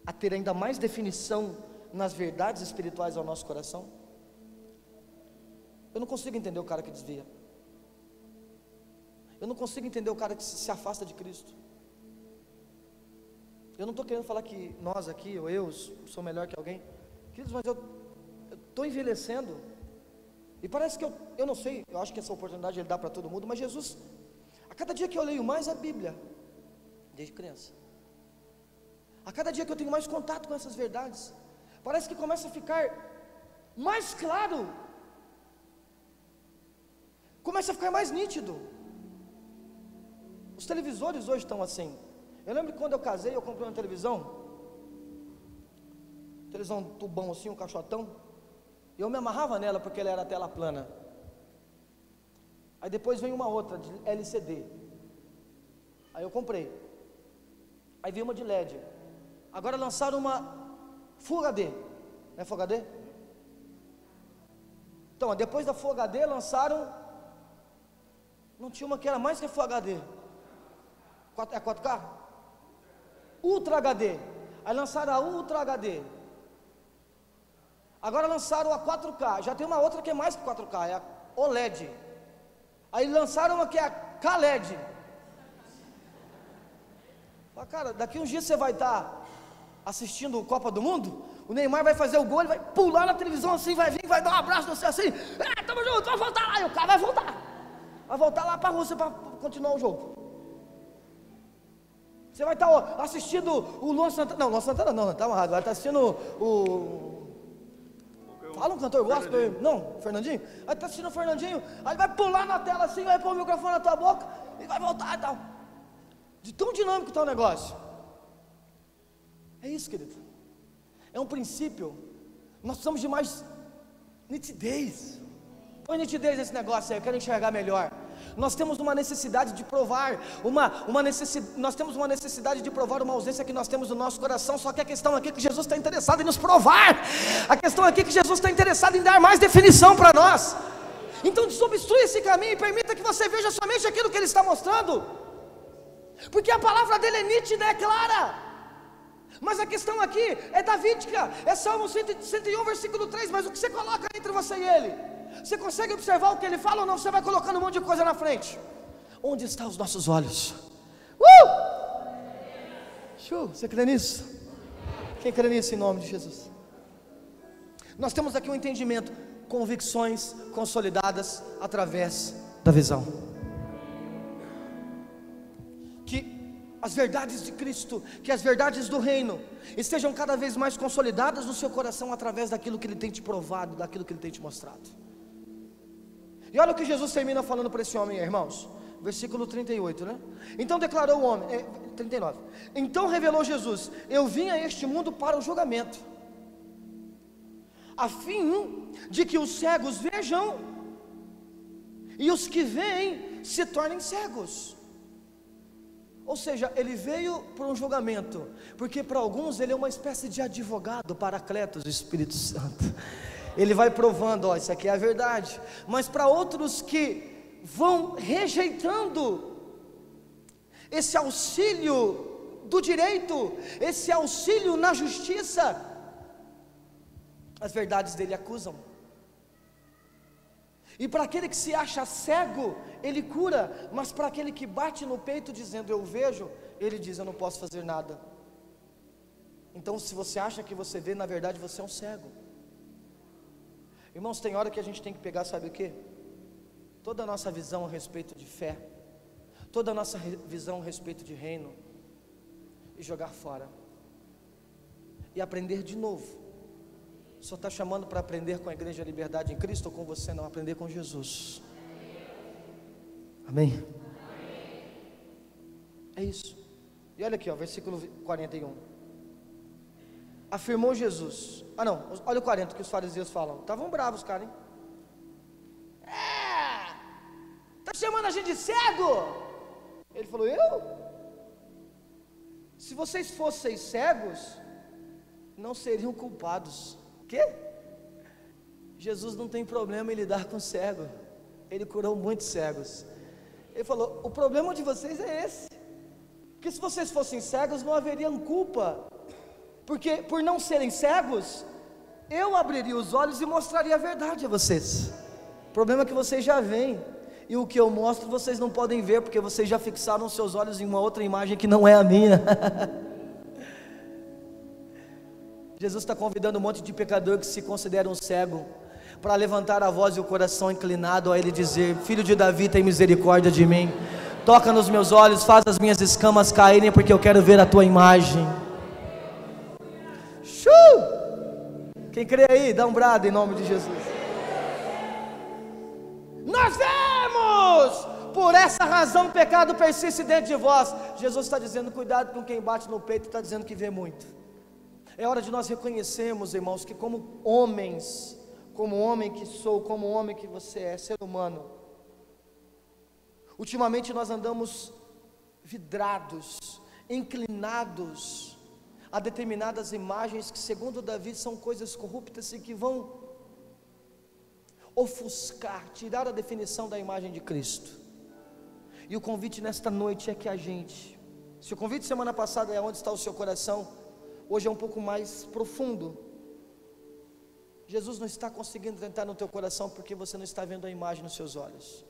a ter ainda mais definição nas verdades espirituais ao nosso coração? Eu não consigo entender o cara que desvia. Eu não consigo entender o cara que se afasta de Cristo. Eu não estou querendo falar que nós aqui, ou eu, sou melhor que alguém. Queridos, mas eu estou envelhecendo. E parece que eu não sei, eu acho que essa oportunidade Ele dá para todo mundo, mas Jesus... A cada dia que eu leio mais a Bíblia, desde criança, a cada dia que eu tenho mais contato com essas verdades, parece que começa a ficar mais claro, começa a ficar mais nítido. Os televisores hoje estão assim. Eu lembro que quando eu casei, eu comprei uma televisão tubão assim, um caixotão, e eu me amarrava nela porque ela era tela plana. Aí depois veio uma outra de LCD, aí eu comprei. Aí veio uma de LED. Agora lançaram uma Full HD, não é Full HD? Então, depois da Full HD lançaram, não tinha uma que era mais que Full HD, é 4K? Ultra HD. Aí lançaram a Ultra HD. Agora lançaram a 4K, já tem uma outra que é mais que 4K, é a OLED. Aí lançaram uma que é a QLED. Fala, cara, daqui uns dias você vai estar assistindo Copa do Mundo, o Neymar vai fazer o gol, ele vai pular na televisão assim, vai vir, vai dar um abraço no céu assim, tamo junto, vai voltar lá, e o cara vai voltar lá para a Rússia para continuar o jogo. Você vai estar assistindo o Luan Santana, não, Luan Santana não, tá amarrado, vai estar assistindo o... Fala um cantor gospel, não, Fernandinho? Aí está assistindo o Fernandinho, aí vai pular na tela assim, vai pôr o microfone na tua boca e vai voltar e tal. De tão dinâmico está o negócio. É isso, querido. É um princípio. Nós precisamos de mais nitidez. Põe nitidez nesse negócio aí, eu quero enxergar melhor. Nós temos uma necessidade de provar, nós temos uma necessidade de provar uma ausência que nós temos no nosso coração. Só que a questão aqui é que Jesus está interessado em nos provar. A questão aqui é que Jesus está interessado em dar mais definição para nós. Então desobstrua esse caminho e permita que você veja somente aquilo que Ele está mostrando, porque a palavra dele é nítida, é clara. Mas a questão aqui é davídica, é Salmo 101, versículo 3. Mas o que você coloca entre você e Ele? Você consegue observar o que Ele fala ou não? Você vai colocando um monte de coisa na frente. Onde estão os nossos olhos? Você crê nisso? Quem crê nisso em nome de Jesus? Nós temos aqui um entendimento, convicções consolidadas através da visão. Que as verdades de Cristo, que as verdades do reino estejam cada vez mais consolidadas no seu coração através daquilo que Ele tem te provado, daquilo que Ele tem te mostrado. E olha o que Jesus termina falando para esse homem, irmãos, versículo 38, né? Então declarou o homem, 39. Então revelou Jesus: eu vim a este mundo para o julgamento, a fim de que os cegos vejam e os que veem se tornem cegos. Ou seja, Ele veio para um julgamento, porque para alguns Ele é uma espécie de advogado, paracletos do Espírito Santo. Ele vai provando, isso aqui é a verdade. Mas para outros que vão rejeitando esse auxílio do direito, esse auxílio na justiça, as verdades dele acusam. E para aquele que se acha cego, Ele cura. Mas para aquele que bate no peito dizendo eu vejo, Ele diz eu não posso fazer nada. Então se você acha que você vê, na verdade você é um cego. Irmãos, tem hora que a gente tem que pegar, sabe o que? Toda a nossa visão a respeito de fé, toda a nossa visão a respeito de reino, e jogar fora, e aprender de novo. O Senhor está chamando para aprender com a Igreja Liberdade em Cristo, ou com você? Não, aprender com Jesus. Amém? É isso. E olha aqui, ó, versículo 41. Afirmou Jesus. Olha o 40 que os fariseus falam. Estavam bravos, cara, hein? Está chamando a gente de cego? Ele falou, eu? Se vocês fossem cegos, não seriam culpados. Quê? Jesus não tem problema em lidar com cego. Ele curou muitos cegos. Ele falou, o problema de vocês é esse. Porque se vocês fossem cegos, não haveriam culpa. Porque por não serem cegos, eu abriria os olhos e mostraria a verdade a vocês. O problema é que vocês já veem, e o que eu mostro vocês não podem ver, porque vocês já fixaram seus olhos em uma outra imagem que não é a minha. Jesus está convidando um monte de pecador que se considera um cego, para levantar a voz e o coração inclinado a Ele dizer, filho de Davi, tem misericórdia de mim, toca nos meus olhos, faz as minhas escamas caírem, porque eu quero ver a tua imagem. Quem crê aí, dá um brado em nome de Jesus. Nós vemos, por essa razão o pecado persiste dentro de vós. Jesus está dizendo, cuidado com quem bate no peito e está dizendo que vê muito. É hora de nós reconhecermos, irmãos, que como homens, como homem que sou, como homem que você é, ser humano, ultimamente nós andamos vidrados, inclinados a determinadas imagens que, segundo Davi, são coisas corruptas e que vão ofuscar, tirar a definição da imagem de Cristo. E o convite nesta noite é que a gente, se o convite semana passada é onde está o seu coração, hoje é um pouco mais profundo. Jesus não está conseguindo entrar no teu coração porque você não está vendo a imagem nos seus olhos.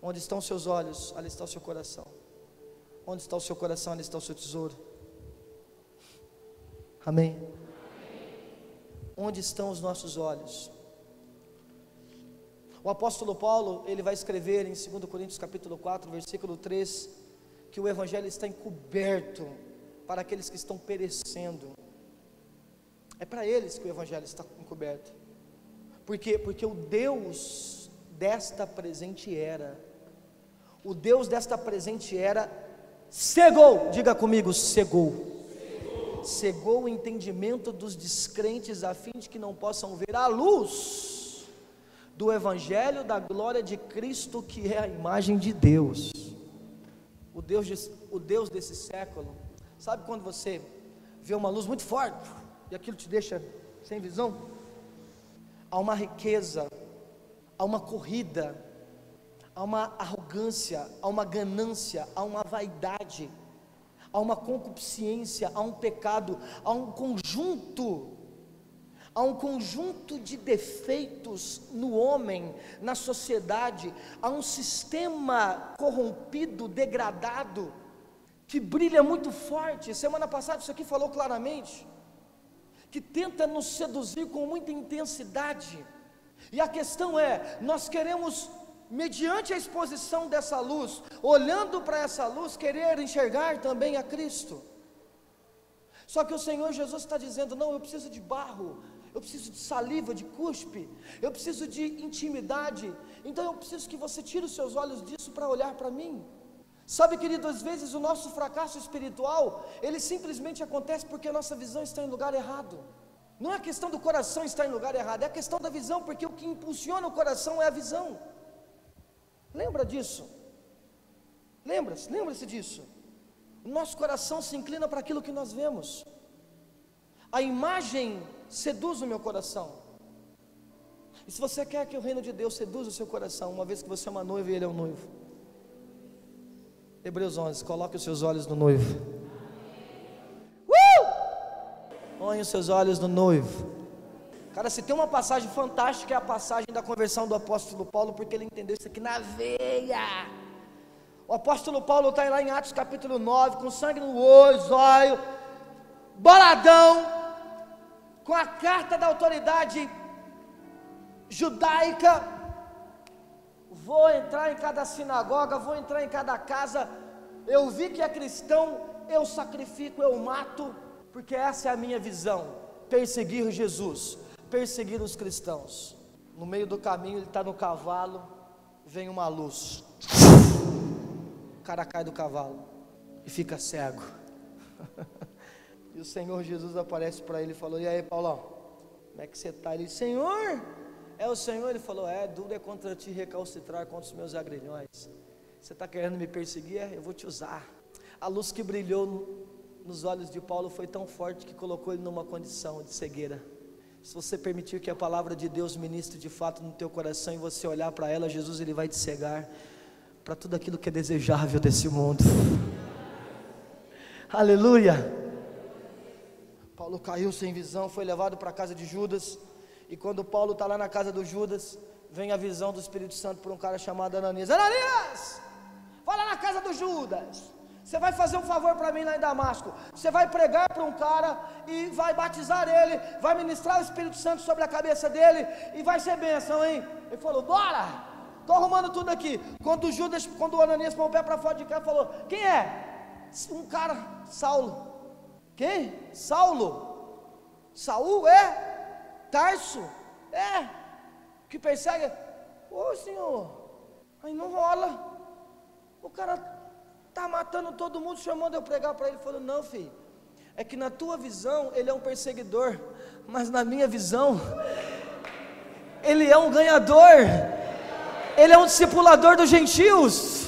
Onde estão os seus olhos, ali está o seu coração. Onde está o seu coração, ali está o seu tesouro. Amém? Onde estão os nossos olhos? O apóstolo Paulo, ele vai escrever em 2 Coríntios capítulo 4, versículo 3, que o evangelho está encoberto para aqueles que estão perecendo. É para eles que o evangelho está encoberto. Por quê? Porque o Deus desta presente era, o Deus desta presente era, cegou, diga comigo, cegou o entendimento dos descrentes, a fim de que não possam ver a luz do evangelho da glória de Cristo, que é a imagem de Deus. O Deus desse século, sabe quando você vê uma luz muito forte e aquilo te deixa sem visão? Há uma riqueza, há uma corrida, há uma arrogância, há uma ganância, há uma vaidade, há uma concupiscência, há um pecado, há um conjunto de defeitos no homem, na sociedade, há um sistema corrompido, degradado, que brilha muito forte. Semana passada isso aqui falou claramente, que tenta nos seduzir com muita intensidade, e a questão é, nós queremos, mediante a exposição dessa luz, olhando para essa luz, querer enxergar também a Cristo. Só que o Senhor Jesus está dizendo, não, eu preciso de barro, eu preciso de saliva, de cuspe, eu preciso de intimidade, então eu preciso que você tire os seus olhos disso para olhar para mim. Sabe, querido, às vezes o nosso fracasso espiritual, ele simplesmente acontece porque a nossa visão está em lugar errado. Não é questão do coração estar em lugar errado, é a questão da visão, porque o que impulsiona o coração é a visão. Lembra disso? Lembra-se disso. O nosso coração se inclina para aquilo que nós vemos. A imagem seduz o meu coração. E se você quer que o reino de Deus seduza o seu coração, uma vez que você é uma noiva e ele é um noivo, Hebreus 11, coloque os seus olhos no noivo. Põe os seus olhos no noivo. Cara, se tem uma passagem fantástica, é a passagem da conversão do apóstolo Paulo, porque ele entendeu isso aqui na veia. O apóstolo Paulo está lá em Atos capítulo 9, com sangue no olho, zóio, boladão, com a carta da autoridade judaica. Vou entrar em cada sinagoga, vou entrar em cada casa. Eu vi que é cristão, eu sacrifico, eu mato, porque essa é a minha visão, perseguir Jesus, perseguir os cristãos. No meio do caminho ele está no cavalo, vem uma luz, o cara cai do cavalo e fica cego. E o Senhor Jesus aparece para ele e falou: e aí, Paulão, como é que você está? Ele disse: Senhor, é o Senhor? Ele falou: duro é contra ti recalcitrar contra os meus agrilhões. Você está querendo me perseguir? Eu vou te usar. A luz que brilhou nos olhos de Paulo foi tão forte que colocou ele numa condição de cegueira. Se você permitir que a palavra de Deus ministre de fato no teu coração e você olhar para ela, Jesus ele vai te cegar para tudo aquilo que é desejável desse mundo. Aleluia. Paulo caiu sem visão, foi levado para a casa de Judas. E quando Paulo está lá na casa do Judas, vem a visão do Espírito Santo por um cara chamado Ananias. Ananias, vai lá na casa do Judas, você vai fazer um favor para mim lá em Damasco. Você vai pregar para um cara e vai batizar ele, vai ministrar o Espírito Santo sobre a cabeça dele e vai ser bênção, hein? Ele falou: bora, estou arrumando tudo aqui. Quando o Ananias põe o pé para fora de casa, falou: quem é? Um cara, Saulo. Quem? Saulo. Saul é? Tarso é? Que persegue? Ô Senhor, aí não rola. O cara está matando todo mundo, chamando eu pregar para ele. Falou: não, filho, é que na tua visão ele é um perseguidor, mas na minha visão ele é um ganhador, ele é um discipulador dos gentios.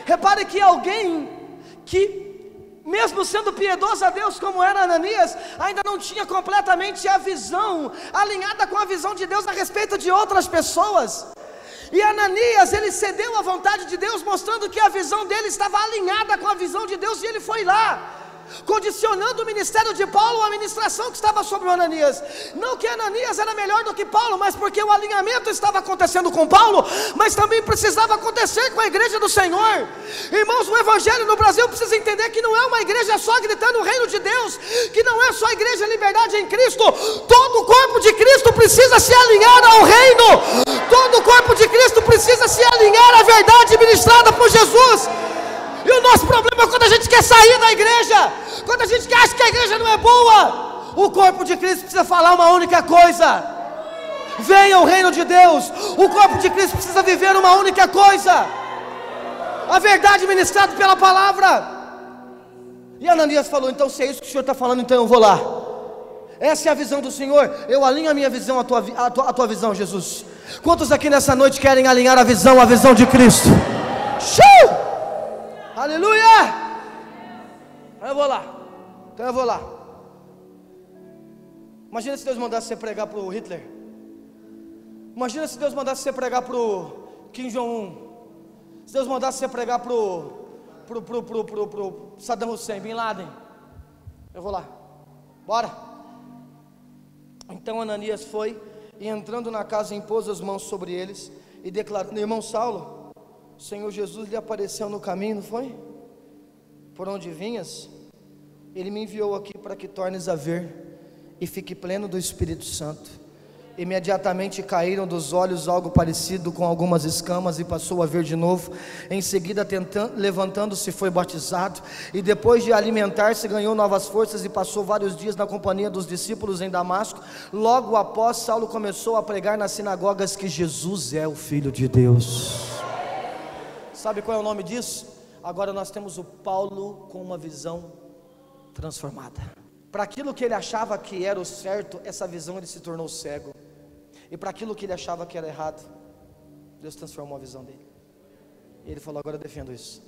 Repare que alguém que, mesmo sendo piedoso a Deus como era Ananias, ainda não tinha completamente a visão alinhada com a visão de Deus a respeito de outras pessoas. E Ananias, ele cedeu à vontade de Deus, mostrando que a visão dele estava alinhada com a visão de Deus, e ele foi lá, condicionando o ministério de Paulo à ministração que estava sobre o Ananias. Não que Ananias era melhor do que Paulo, mas porque o alinhamento estava acontecendo com Paulo, mas também precisava acontecer com a igreja do Senhor. Irmãos, o evangelho no Brasil precisa entender que não é uma igreja só gritando o reino de Deus, que não é só a igreja liberdade em Cristo. Todo o corpo de Cristo precisa se alinhar ao reino, todo o corpo de Cristo precisa se alinhar à verdade ministrada por Jesus. E o nosso problema é quando a gente quer sair da igreja, quando a gente acha que a igreja não é boa. O corpo de Cristo precisa falar uma única coisa: venha o reino de Deus. O corpo de Cristo precisa viver uma única coisa: a verdade ministrada pela palavra. E Ananias falou: então se é isso que o Senhor está falando, então eu vou lá. Essa é a visão do Senhor. Eu alinho a minha visão à tua visão, Jesus. Quantos aqui nessa noite querem alinhar a visão de Cristo? Aleluia! Então eu vou lá. Imagina se Deus mandasse você pregar para o Hitler. Imagina se Deus mandasse você pregar para o Kim Jong-un. Se Deus mandasse você pregar para o Saddam Hussein, Bin Laden. Eu vou lá. Bora. Então Ananias foi e, entrando na casa, impôs as mãos sobre eles e declarando: irmão Saulo, o Senhor Jesus lhe apareceu no caminho, não foi? Por onde vinhas? Ele me enviou aqui para que tornes a ver e fique pleno do Espírito Santo. Imediatamente caíram dos olhos algo parecido com algumas escamas e passou a ver de novo. Em seguida, levantando-se, foi batizado, e depois de alimentar-se, ganhou novas forças e passou vários dias na companhia dos discípulos em Damasco. Logo após, Saulo começou a pregar nas sinagogas que Jesus é o Filho de Deus. Sabe qual é o nome disso? Agora nós temos o Paulo com uma visão transformada. Para aquilo que ele achava que era o certo, essa visão ele se tornou cego. E para aquilo que ele achava que era errado, Deus transformou a visão dele. E ele falou: agora eu defendo isso.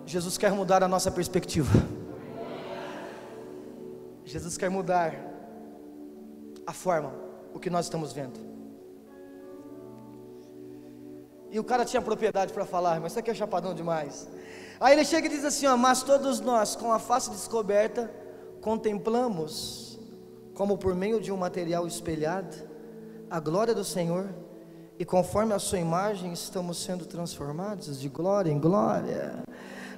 Jesus quer mudar a nossa perspectiva. Jesus quer mudar a forma, o que nós estamos vendo. E o cara tinha propriedade para falar, mas isso aqui é chapadão demais. Aí ele chega e diz assim: ó, mas todos nós, com a face descoberta, contemplamos, como por meio de um material espelhado, a glória do Senhor, e conforme a sua imagem estamos sendo transformados de glória em glória.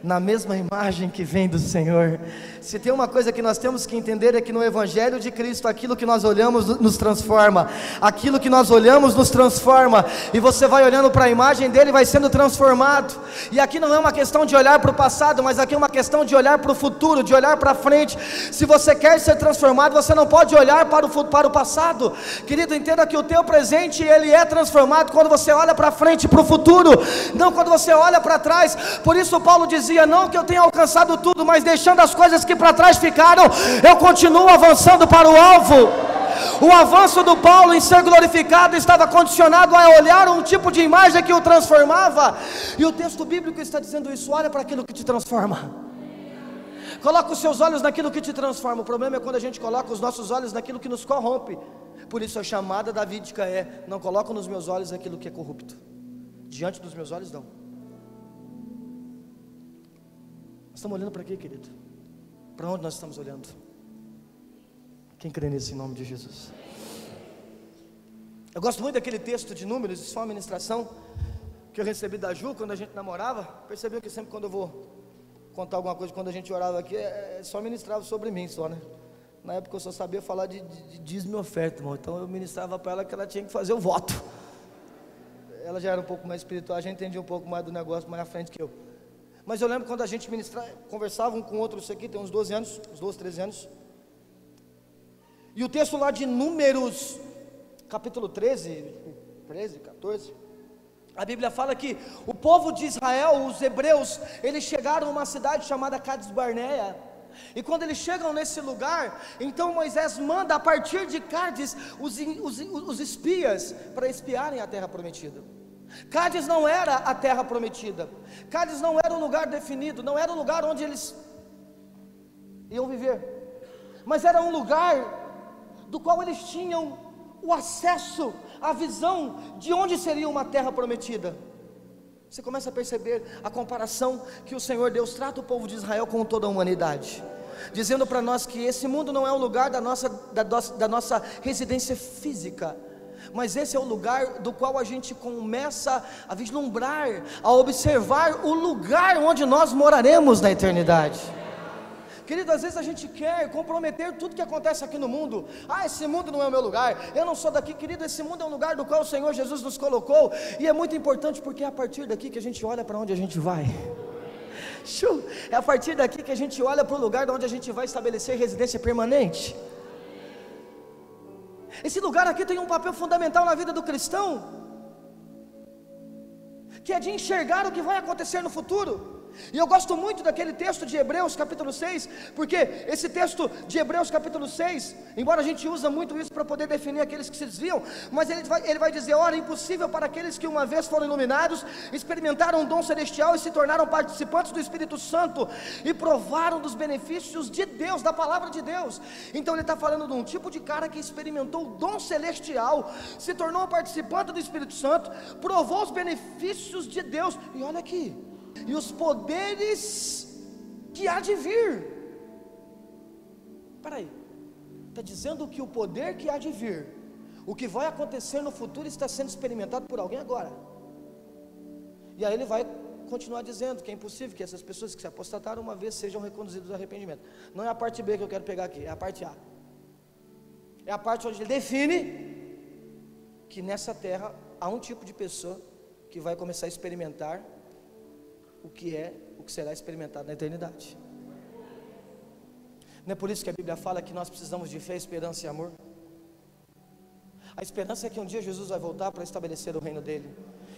na mesma imagem que vem do Senhor. Se tem uma coisa que nós temos que entender é que no Evangelho de Cristo, aquilo que nós olhamos nos transforma, aquilo que nós olhamos nos transforma, e você vai olhando para a imagem dele e vai sendo transformado. E aqui não é uma questão de olhar para o passado, mas aqui é uma questão de olhar para o futuro, de olhar para frente. Se você quer ser transformado, você não pode olhar para o passado, querido. Entenda que o teu presente, ele é transformado quando você olha para frente, para o futuro, não quando você olha para trás. Por isso Paulo dizia: não que eu tenha alcançado tudo, mas deixando as coisas que para trás ficaram, eu continuo avançando para o alvo. O avanço do Paulo em ser glorificado estava condicionado a olhar um tipo de imagem que o transformava, e o texto bíblico está dizendo isso. Olha para aquilo que te transforma, coloca os seus olhos naquilo que te transforma. O problema é quando a gente coloca os nossos olhos naquilo que nos corrompe. Por isso a chamada davídica é: não coloco nos meus olhos aquilo que é corrupto, diante dos meus olhos não. Nós estamos olhando para quê, querido? Para onde nós estamos olhando? Quem crê nisso em nome de Jesus? Eu gosto muito daquele texto de Números. Isso foi uma ministração que eu recebi da Ju quando a gente namorava. Percebeu que sempre quando eu vou contar alguma coisa, quando a gente orava aqui, só ministrava sobre mim só, né? Na época eu só sabia falar de dízimo e oferta, irmão. Então eu ministrava para ela que ela tinha que fazer o voto. Ela já era um pouco mais espiritual, já entendia um pouco mais do negócio, mais à frente que eu. Mas eu lembro quando a gente conversava um com o outro, isso aqui tem uns 12 anos, uns 12, 13 anos. E o texto lá de Números, capítulo 13, 14, a Bíblia fala que o povo de Israel, os hebreus, eles chegaram a uma cidade chamada Cades Barneia. E quando eles chegam nesse lugar, então Moisés manda a partir de Cádiz os espias para espiarem a terra prometida. Cádiz não era a terra prometida, Cádiz não era um lugar definido, não era um lugar onde eles iam viver, mas era um lugar do qual eles tinham o acesso, a visão de onde seria uma terra prometida. Você começa a perceber a comparação que o Senhor Deus trata o povo de Israel com toda a humanidade, dizendo para nós que esse mundo não é um lugar da nossa residência física, mas esse é o lugar do qual a gente começa a vislumbrar, a observar o lugar onde nós moraremos na eternidade. Querido, às vezes a gente quer comprometer tudo que acontece aqui no mundo. Esse mundo não é o meu lugar, eu não sou daqui. Querido, esse mundo é um lugar do qual o Senhor Jesus nos colocou, e é muito importante porque é a partir daqui que a gente olha para onde a gente vai. É a partir daqui que a gente olha para o lugar onde a gente vai estabelecer residência permanente. Esse lugar aqui tem um papel fundamental na vida do cristão, que é de enxergar o que vai acontecer no futuro. E eu gosto muito daquele texto de Hebreus capítulo 6, porque esse texto de Hebreus capítulo 6, embora a gente use muito isso para poder definir aqueles que se desviam, mas ele vai dizer: ora, impossível para aqueles que uma vez foram iluminados, experimentaram um dom celestial e se tornaram participantes do Espírito Santo, e provaram dos benefícios de Deus, da palavra de Deus. Então ele está falando de um tipo de cara que experimentou o dom celestial, se tornou um participante do Espírito Santo, provou os benefícios de Deus, e olha aqui, e os poderes que há de vir. Peraí, está dizendo que o poder que há de vir, o que vai acontecer no futuro, está sendo experimentado por alguém agora. E aí ele vai continuar dizendo que é impossível que essas pessoas que se apostataram uma vez sejam reconduzidas ao arrependimento. Não é a parte B que eu quero pegar aqui, é a parte A. É a parte onde ele define que nessa terra há um tipo de pessoa que vai começar a experimentar o que será experimentado na eternidade. Não é por isso que a Bíblia fala que nós precisamos de fé, esperança e amor? A esperança é que um dia Jesus vai voltar para estabelecer o reino dele,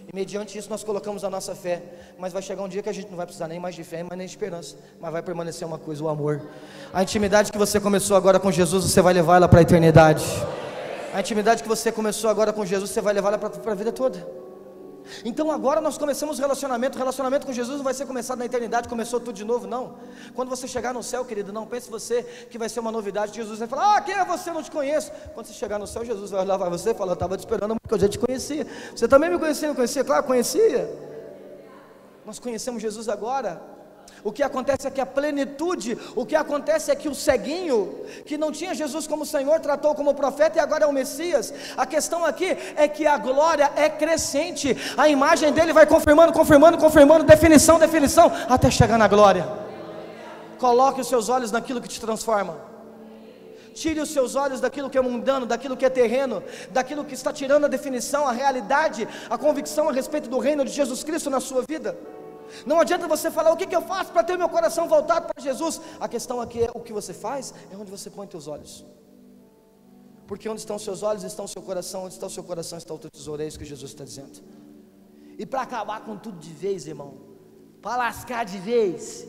e mediante isso nós colocamos a nossa fé. Mas vai chegar um dia que a gente não vai precisar nem mais de fé, nem de esperança, mas vai permanecer uma coisa: o amor. A intimidade que você começou agora com Jesus, você vai levar ela para a eternidade. A intimidade que você começou agora com Jesus, você vai levar ela para a vida toda. Então agora nós começamos o relacionamento com Jesus não vai ser começado na eternidade, começou tudo de novo, não. Quando você chegar no céu, querido, não pense você que vai ser uma novidade. Jesus vai falar: quem é você? Eu não te conheço. Quando você chegar no céu, Jesus vai olhar para você e falar: eu estava te esperando porque eu já te conhecia. Você também me conhecia, não conhecia? Claro, conhecia. Nós conhecemos Jesus agora O que acontece é que a plenitude, o que acontece é que o ceguinho, que não tinha Jesus como Senhor, tratou como profeta e agora é o Messias. A questão aqui é que a glória é crescente, a imagem dele vai confirmando, definição, até chegar na glória. Coloque os seus olhos naquilo que te transforma. Tire os seus olhos daquilo que é mundano, daquilo que é terreno, daquilo que está tirando a definição, a realidade, a convicção a respeito do reino de Jesus Cristo na sua vida. Não adianta você falar: o que eu faço para ter meu coração voltado para Jesus? A questão aqui é: o que você faz é onde você põe teus olhos. Porque onde estão os seus olhos, está o seu coração. Onde está o seu coração, está o teu tesouro. É isso que Jesus está dizendo. E para acabar com tudo de vez, irmão, para lascar de vez,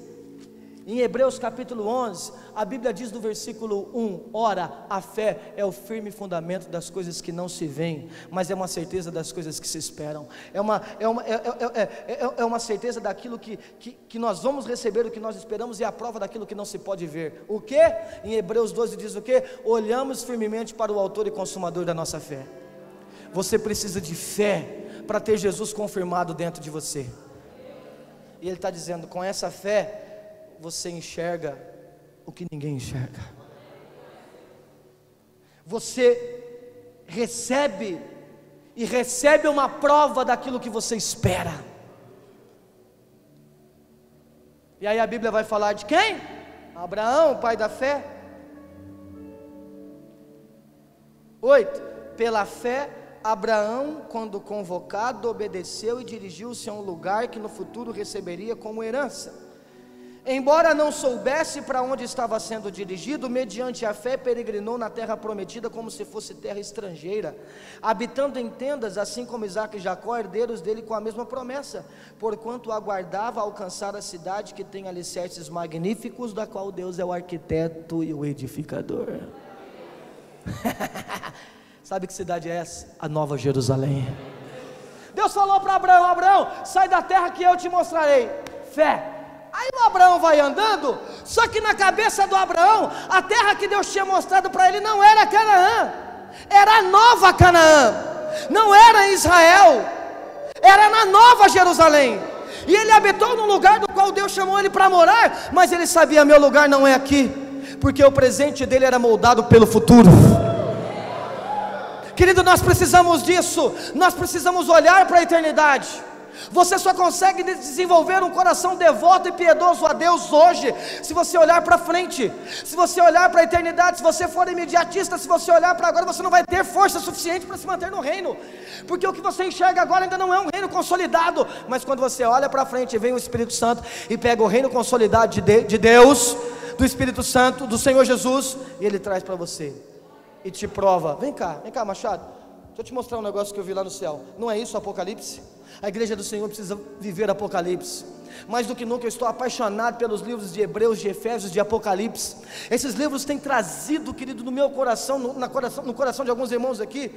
em Hebreus capítulo 11, a Bíblia diz no versículo 1: ora, a fé é o firme fundamento das coisas que não se veem, mas é uma certeza das coisas que se esperam. É uma certeza daquilo que nós vamos receber, o que nós esperamos, e a prova daquilo que não se pode ver. O que? Em Hebreus 12 diz o que? Olhamos firmemente para o autor e consumador da nossa fé. Você precisa de fé para ter Jesus confirmado dentro de você. E ele está dizendo: com essa fé você enxerga o que ninguém enxerga. Você recebe uma prova daquilo que você espera. E aí a Bíblia vai falar de quem? Abraão, pai da fé. 8. Pela fé, Abraão, quando convocado, obedeceu e dirigiu-se a um lugar que no futuro receberia como herança. Embora não soubesse para onde estava sendo dirigido, mediante a fé peregrinou na terra prometida como se fosse terra estrangeira, habitando em tendas, assim como Isaque e Jacó, herdeiros dele com a mesma promessa, porquanto aguardava alcançar a cidade que tem alicerces magníficos, da qual Deus é o arquiteto e o edificador. Sabe que cidade é essa? A Nova Jerusalém. Deus falou para Abraão: Abraão, sai da terra que eu te mostrarei. Fé. Aí o Abraão vai andando, só que na cabeça do Abraão, a terra que Deus tinha mostrado para ele não era Canaã, era a Nova Canaã, não era Israel, era na Nova Jerusalém. E ele habitou num lugar do qual Deus chamou ele para morar, mas ele sabia: meu lugar não é aqui, porque o presente dele era moldado pelo futuro. Querido, nós precisamos disso, nós precisamos olhar para a eternidade. Você só consegue desenvolver um coração devoto e piedoso a Deus hoje se você olhar para frente, se você olhar para a eternidade. Se você for imediatista, se você olhar para agora, você não vai ter força suficiente para se manter no reino, porque o que você enxerga agora ainda não é um reino consolidado. Mas quando você olha para frente, vem o Espírito Santo e pega o reino consolidado de Deus, do Espírito Santo, do Senhor Jesus, e Ele traz para você e te prova. Vem cá Machado, deixa eu te mostrar um negócio que eu vi lá no céu. Não é isso o Apocalipse? A igreja do Senhor precisa viver Apocalipse. Mais do que nunca eu estou apaixonado pelos livros de Hebreus, de Efésios, de Apocalipse. Esses livros têm trazido, querido, no meu coração, no coração de alguns irmãos aqui,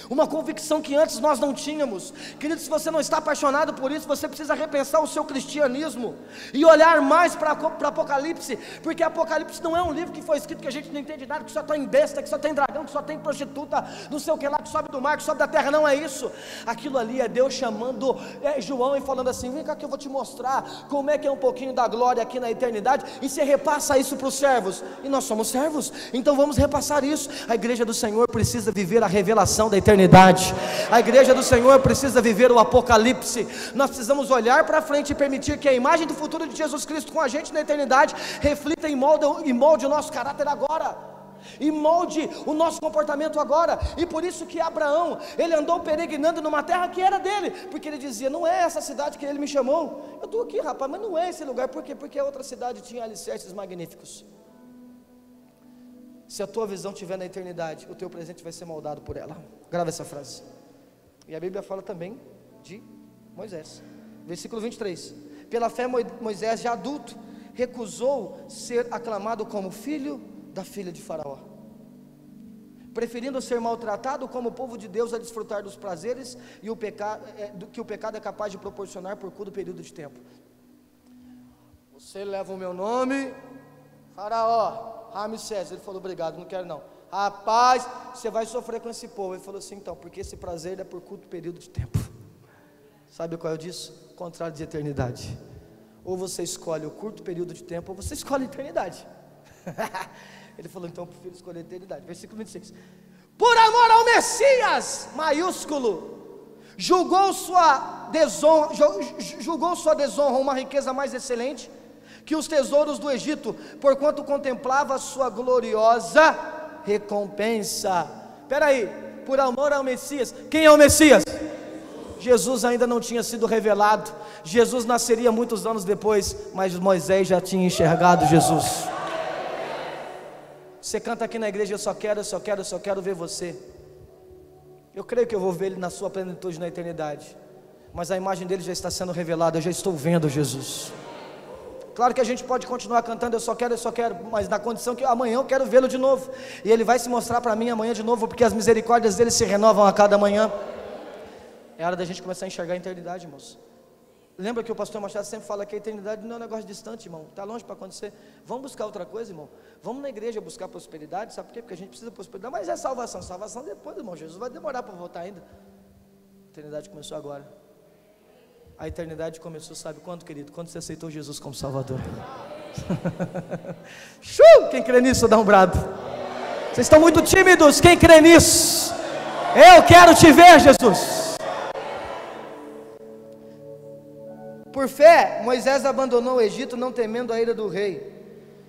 uma convicção que antes nós não tínhamos. Querido, se você não está apaixonado por isso, você precisa repensar o seu cristianismo e olhar mais para Apocalipse, porque Apocalipse não é um livro que foi escrito que a gente não entende nada, que só tem besta, que só tem dragão, que só tem prostituta, não sei o que lá, que sobe do mar, que sobe da terra. Não é isso. Aquilo ali é Deus chamando João e falando assim: vem cá que eu vou te mostrar como é que é um pouquinho da glória aqui na eternidade, e você repassa isso para os servos. E nós somos servos, então vamos repassar isso. A igreja do Senhor precisa viver a revelação da eternidade. A igreja do Senhor precisa viver o Apocalipse. Nós precisamos olhar para frente e permitir que a imagem do futuro de Jesus Cristo com a gente na eternidade reflita e molde o nosso caráter agora, e molde o nosso comportamento agora. E por isso que Abraão, ele andou peregrinando numa terra que era dele, porque ele dizia: não é essa cidade que ele me chamou, eu estou aqui, rapaz, mas não é esse lugar. Por quê? Porque a outra cidade tinha alicerces magníficos. Se a tua visão estiver na eternidade, o teu presente vai ser moldado por ela. Grava essa frase. E a Bíblia fala também de Moisés, versículo 23. Pela fé Moisés, já adulto, recusou ser aclamado como filho da filha de Faraó, preferindo ser maltratado como povo de Deus a desfrutar dos prazeres e que o pecado é capaz de proporcionar por curto período de tempo. Você leva o meu nome, Faraó, Ramsés. Ele falou: obrigado, não quero não. Rapaz, você vai sofrer com esse povo. Ele falou assim: então, porque esse prazer é por curto período de tempo. Sabe qual é disso? O contrário de eternidade. ou você escolhe o curto período de tempo, ou você escolhe a eternidade. Ele falou, então eu prefiro escolher a eternidade. Versículo 26. Por amor ao Messias, maiúsculo, julgou sua desonra uma riqueza mais excelente que os tesouros do Egito, porquanto contemplava sua gloriosa recompensa. Espera aí, por amor ao Messias. Quem é o Messias? Jesus ainda não tinha sido revelado. Jesus nasceria muitos anos depois, mas Moisés já tinha enxergado Jesus. Você canta aqui na igreja, eu só quero ver você. Eu creio que eu vou ver ele na sua plenitude na eternidade, mas a imagem dele já está sendo revelada, eu já estou vendo Jesus. Claro que a gente pode continuar cantando, eu só quero, mas na condição que amanhã eu quero vê-lo de novo, e ele vai se mostrar para mim amanhã de novo, porque as misericórdias dele se renovam a cada manhã. É hora da gente começar a enxergar a eternidade, irmãos. Lembra que o pastor Machado sempre fala que a eternidade não é um negócio distante, irmão, está longe para acontecer. Vamos buscar outra coisa, irmão. Vamos na igreja buscar prosperidade, sabe por quê? Porque a gente precisa de prosperidade, mas é salvação depois, irmão. Jesus vai demorar para voltar ainda. A eternidade começou agora. A eternidade começou, sabe quando, querido? Quando você aceitou Jesus como Salvador. Quem crê nisso, dá um brado. Vocês estão muito tímidos, quem crê nisso? Eu quero te ver, Jesus. Por fé, Moisés abandonou o Egito, não temendo a ira do rei,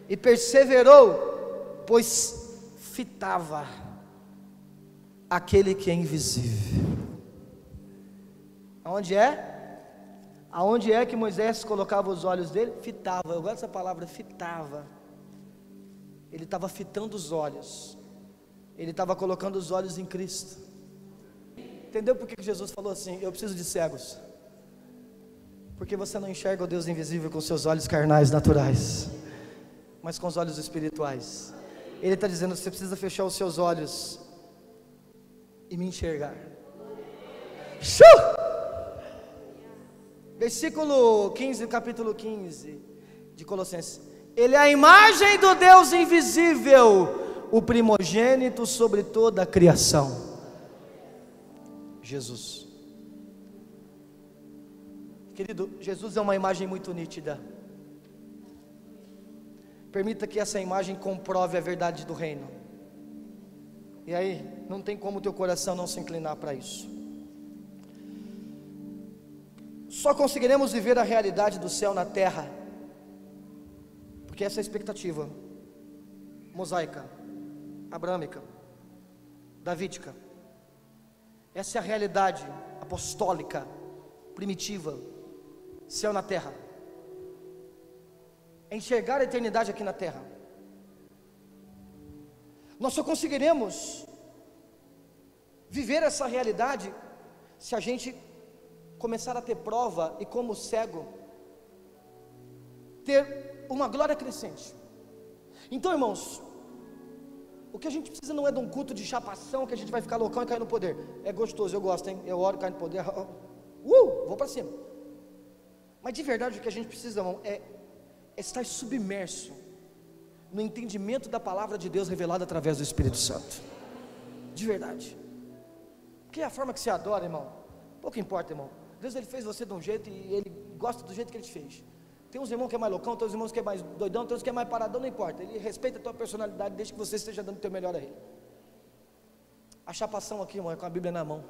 e perseverou, pois fitava aquele que é invisível. Aonde é que Moisés colocava os olhos dele? Fitava, eu gosto dessa palavra, fitava. Ele estava fitando os olhos, ele estava colocando os olhos em Cristo. Entendeu por que Jesus falou assim, eu preciso de cegos? Porque você não enxerga o Deus invisível com seus olhos carnais naturais, mas com os olhos espirituais. Ele está dizendo, você precisa fechar os seus olhos e me enxergar. Versículo 15, capítulo 15 de Colossenses. Ele é a imagem do Deus invisível, o primogênito sobre toda a criação. Jesus. Querido, Jesus é uma imagem muito nítida. Permita que essa imagem comprove a verdade do reino. E aí, não tem como o teu coração não se inclinar para isso. Só conseguiremos viver a realidade do céu na terra, porque essa é a expectativa mosaica, abrâmica, davídica. Essa é a realidade apostólica, primitiva. Céu na terra, é enxergar a eternidade aqui na terra. Nós só conseguiremos viver essa realidade se a gente começar a ter prova e, como cego, ter uma glória crescente. Então, irmãos, o que a gente precisa não é de um culto de chapação que a gente vai ficar loucão e cair no poder. É gostoso, eu gosto, hein? Eu oro, caio no poder, vou para cima. Mas de verdade o que a gente precisa, irmão, é estar submerso no entendimento da palavra de Deus revelada através do Espírito Santo. De verdade. Porque é a forma que você adora, irmão, pouco importa, irmão. Deus, ele fez você de um jeito e ele gosta do jeito que ele te fez. Tem uns irmãos que é mais loucão, tem uns irmãos que é mais doidão, tem uns que é mais paradão, não importa. Ele respeita a tua personalidade desde que você esteja dando o teu melhor a ele. A chapação aqui, irmão, é com a Bíblia na mão.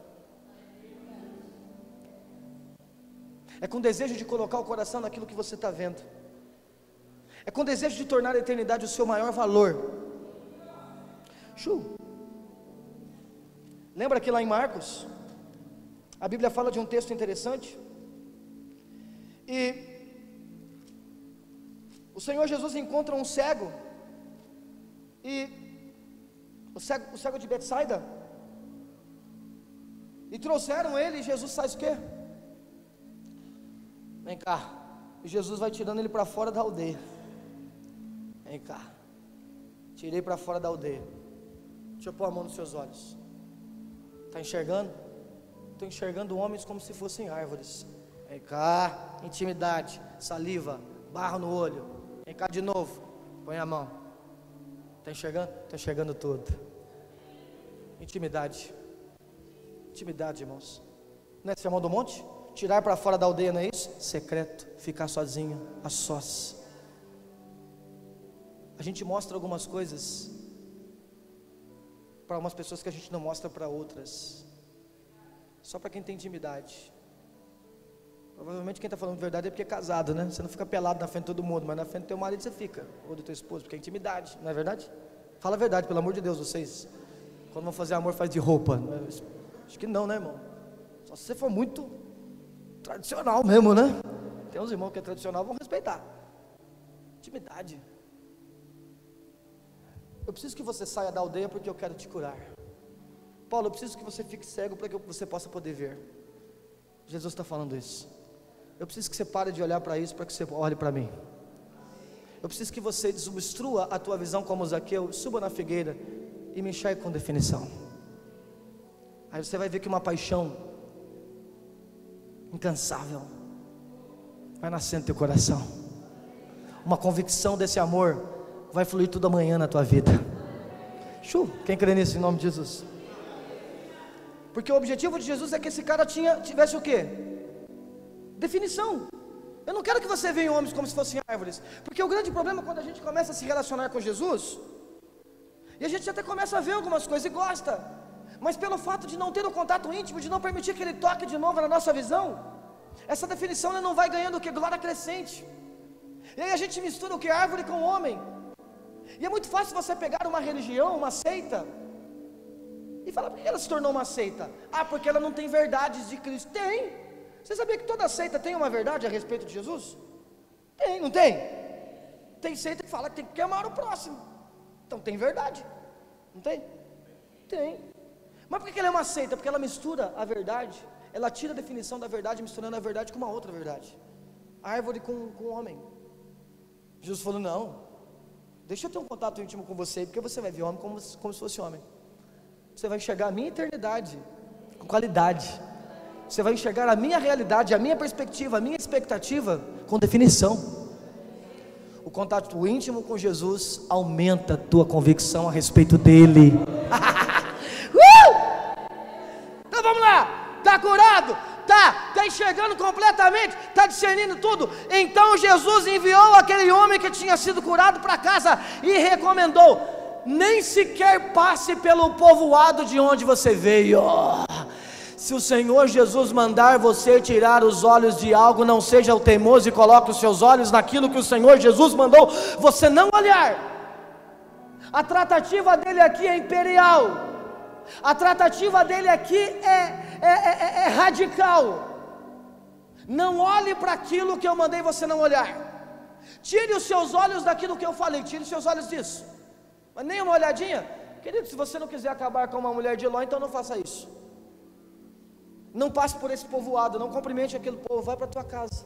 É com desejo de colocar o coração naquilo que você está vendo. É com desejo de tornar a eternidade o seu maior valor. Lembra que lá em Marcos, a Bíblia fala de um texto interessante. E o Senhor Jesus encontra um cego. E o cego de Betsaida. E trouxeram ele, e Jesus faz o quê? Vem cá. E Jesus vai tirando ele para fora da aldeia. Vem cá. Tirei para fora da aldeia. Deixa eu pôr a mão nos seus olhos. Está enxergando? Estou enxergando homens como se fossem árvores. Vem cá. Intimidade, saliva, barro no olho. Vem cá de novo. Põe a mão. Está enxergando? Estou enxergando tudo. Intimidade. Intimidade, irmãos. Não é sermão do monte? tirar para fora da aldeia, não é isso? Secreto, ficar sozinho, a sós. A gente mostra algumas coisas para umas pessoas que a gente não mostra para outras, só para quem tem intimidade. Provavelmente quem está falando verdade é porque é casado, né? Você não fica pelado na frente de todo mundo, mas na frente do teu marido você fica, ou do teu esposo, porque é intimidade, não é verdade? Fala a verdade, pelo amor de Deus, vocês, quando vão fazer amor, faz de roupa. Acho que não, né, irmão? Só se você for muito tradicional mesmo, né? Tem uns irmãos que é tradicional, vão respeitar. Intimidade. Eu preciso que você saia da aldeia porque eu quero te curar. Paulo, eu preciso que você fique cego para que você possa poder ver. Jesus está falando isso. Eu preciso que você pare de olhar para isso para que você olhe para mim. Eu preciso que você desobstrua a tua visão como Zaqueu, suba na figueira e me enxergue com definição. Aí você vai ver que uma paixão incansável vai nascer no teu coração. Uma convicção desse amor vai fluir tudo amanhã na tua vida. Quem crê nisso em nome de Jesus? Porque o objetivo de Jesus é que esse cara tivesse o quê? Definição. Eu não quero que você veja homens como se fossem árvores, porque o grande problema é quando a gente começa a se relacionar com Jesus, e a gente até começa a ver algumas coisas e gosta, mas pelo fato de não ter o contato íntimo, de não permitir que Ele toque de novo na nossa visão, essa definição não vai ganhando o que? Glória crescente. E aí a gente mistura o que? Árvore com homem. E é muito fácil você pegar uma religião, uma seita, e falar, por que ela se tornou uma seita? Porque ela não tem verdades de Cristo. Tem. Você sabia que toda seita tem uma verdade a respeito de Jesus? Tem, não tem? Tem seita que fala que tem que amar o próximo. Então tem verdade. Não tem? Tem. Mas por que ela é uma seita? Porque ela mistura a verdade, ela tira a definição da verdade, misturando a verdade com uma outra verdade. Árvore com homem. Jesus falou, não, deixa eu ter um contato íntimo com você, porque você vai ver homem como se fosse homem. Você vai enxergar a minha eternidade com qualidade. Você vai enxergar a minha realidade, a minha perspectiva, a minha expectativa com definição. O contato íntimo com Jesus aumenta a tua convicção a respeito dele. Então vamos lá, está curado? Está enxergando completamente, está discernindo tudo. Então Jesus enviou aquele homem que tinha sido curado para casa e recomendou: nem sequer passe pelo povoado de onde você veio. Se o Senhor Jesus mandar você tirar os olhos de algo, não seja o teimoso e coloque os seus olhos naquilo que o Senhor Jesus mandou você não olhar. A tratativa dele aqui é imperial. A tratativa dele aqui é radical. Não olhe para aquilo que eu mandei você não olhar. Tire os seus olhos daquilo que eu falei. Tire os seus olhos disso. Mas nem uma olhadinha. Querido, se você não quiser acabar com uma mulher de Ló, então não faça isso. Não passe por esse povoado, não cumprimente aquele povo, vai para a tua casa.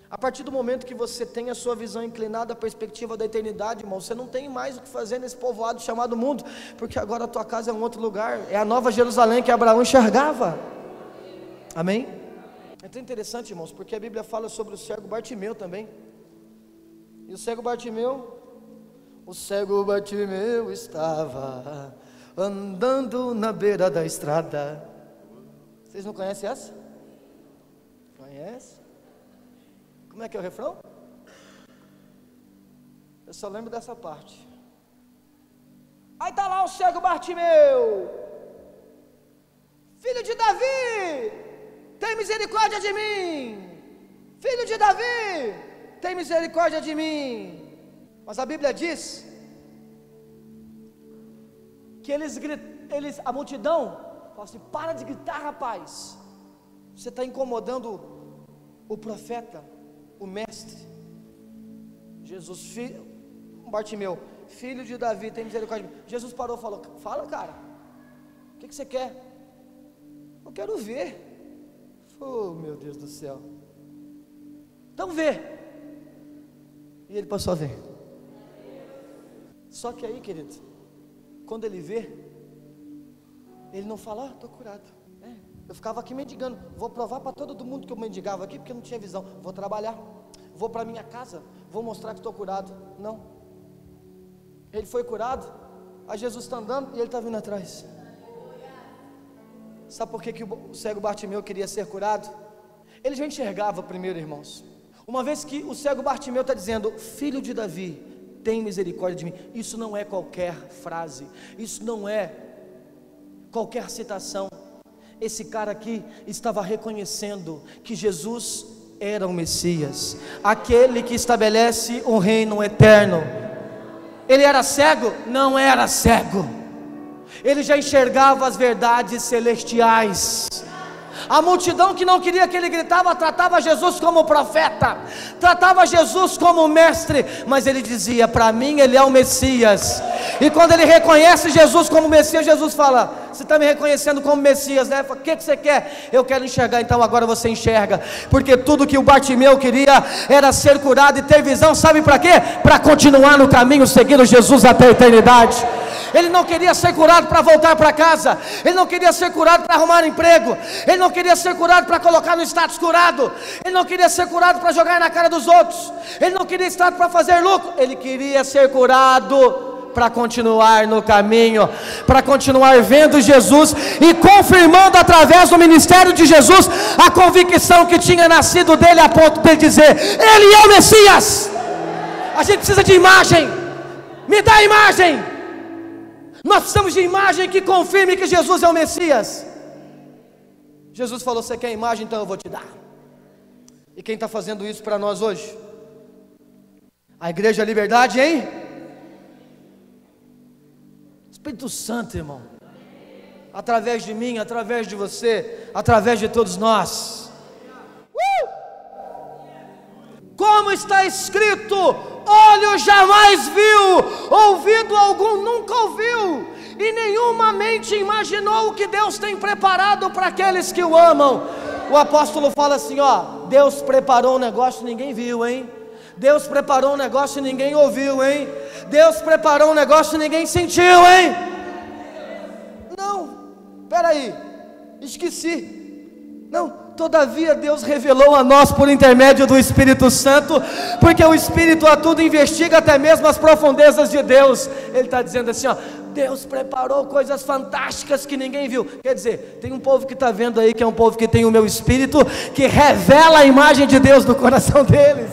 A partir do momento que você tem a sua visão inclinada à perspectiva da eternidade, irmão, você não tem mais o que fazer nesse povoado chamado mundo, porque agora a tua casa é um outro lugar, é a nova Jerusalém que Abraão enxergava. Amém? É tão interessante, irmãos, porque a Bíblia fala sobre o cego Bartimeu também. E o cego Bartimeu estava andando na beira da estrada. Vocês não conhecem essa? Conhece? Como é que é o refrão? Eu só lembro dessa parte. Aí está lá o cego Bartimeu: filho de Davi, tem misericórdia de mim. Filho de Davi, tem misericórdia de mim. Mas a Bíblia diz que a multidão fala assim: para de gritar, rapaz, você está incomodando o profeta, o mestre. Jesus, Bartimeu, filho de Davi, tem misericórdia de mim. Jesus parou e falou: fala, cara, o que você quer? Eu quero ver. Oh, meu Deus do céu. Então vê. E ele passou a ver. Só que aí, querido, quando ele vê, ele não fala: estou curado. Eu ficava aqui mendigando, vou provar para todo mundo que eu mendigava aqui, porque eu não tinha visão. Vou trabalhar, vou para minha casa, vou mostrar que estou curado. Não. Ele foi curado, aí Jesus está andando e ele está vindo atrás. Sabe por que o cego Bartimeu queria ser curado? Ele já enxergava primeiro, irmãos. Uma vez que o cego Bartimeu está dizendo: filho de Davi, tem misericórdia de mim. Isso não é qualquer frase, isso não é qualquer citação. Esse cara aqui estava reconhecendo que Jesus era o Messias, aquele que estabelece um reino eterno. Ele era cego? Não era cego. Ele já enxergava as verdades celestiais. A multidão que não queria que ele gritava, tratava Jesus como profeta, tratava Jesus como mestre, mas ele dizia: para mim ele é o Messias. E quando ele reconhece Jesus como Messias, Jesus fala: você está me reconhecendo como Messias, né? O que você quer? Eu quero enxergar. Então agora você enxerga, porque tudo que o Bartimeu queria era ser curado e ter visão. Sabe para quê? Para continuar no caminho seguindo Jesus até a eternidade. Ele não queria ser curado para voltar para casa, ele não queria ser curado para arrumar emprego, ele não queria ser curado para colocar no status curado, ele não queria ser curado para jogar na cara dos outros, ele não queria estar para fazer lucro, ele queria ser curado para continuar no caminho, para continuar vendo Jesus e confirmando através do ministério de Jesus a convicção que tinha nascido dele, a ponto de dizer: ele é o Messias. A gente precisa de imagem, me dá imagem. Nós precisamos de imagem que confirme que Jesus é o Messias. Jesus falou: você quer imagem? Então eu vou te dar. E quem está fazendo isso para nós hoje? A Igreja Liberdade, hein? Espírito Santo, irmão, através de mim, através de você, através de todos nós. Como está escrito: olho jamais viu, ouvido algum nunca ouviu, e nenhuma mente imaginou o que Deus tem preparado para aqueles que o amam. O apóstolo fala assim: ó, Deus preparou um negócio e ninguém viu, hein? Deus preparou um negócio e ninguém ouviu, hein? Deus preparou um negócio e ninguém sentiu, hein? Não, peraí, esqueci. Não. Todavia Deus revelou a nós por intermédio do Espírito Santo, porque o Espírito a tudo investiga, até mesmo as profundezas de Deus. Ele está dizendo assim, ó: Deus preparou coisas fantásticas que ninguém viu. Quer dizer, tem um povo que está vendo aí, que é um povo que tem o meu Espírito, que revela a imagem de Deus no coração deles.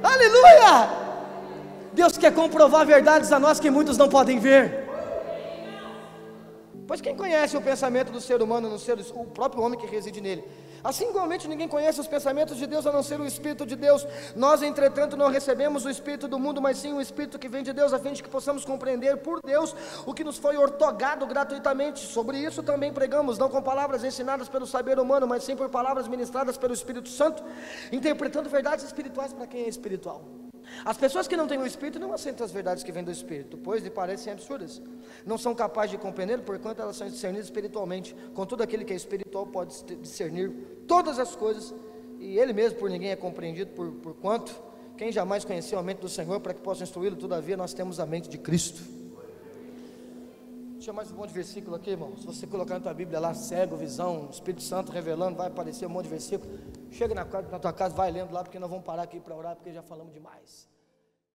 Aleluia! Deus quer comprovar verdades a nós que muitos não podem ver. Pois quem conhece o pensamento do ser humano, o próprio homem que reside nele? Assim igualmente ninguém conhece os pensamentos de Deus a não ser o Espírito de Deus. Nós entretanto não recebemos o Espírito do mundo, mas sim o Espírito que vem de Deus, a fim de que possamos compreender por Deus o que nos foi ortogado gratuitamente. Sobre isso também pregamos, não com palavras ensinadas pelo saber humano, mas sim por palavras ministradas pelo Espírito Santo, interpretando verdades espirituais para quem é espiritual. As pessoas que não têm o Espírito não aceitam as verdades que vêm do Espírito, pois lhe parecem absurdas. Não são capazes de compreender, porquanto elas são discernidas espiritualmente. Contudo, aquele que é espiritual pode discernir todas as coisas, e ele mesmo por ninguém é compreendido, por quanto quem jamais conheceu a mente do Senhor, para que possa instruí-lo. Todavia nós temos a mente de Cristo. Tinha mais um monte de versículo aqui, irmão. Se você colocar na tua Bíblia lá, cego, visão, Espírito Santo revelando, vai aparecer um monte de versículo. Chega na tua casa, vai lendo lá, porque nós vamos parar aqui para orar, porque já falamos demais.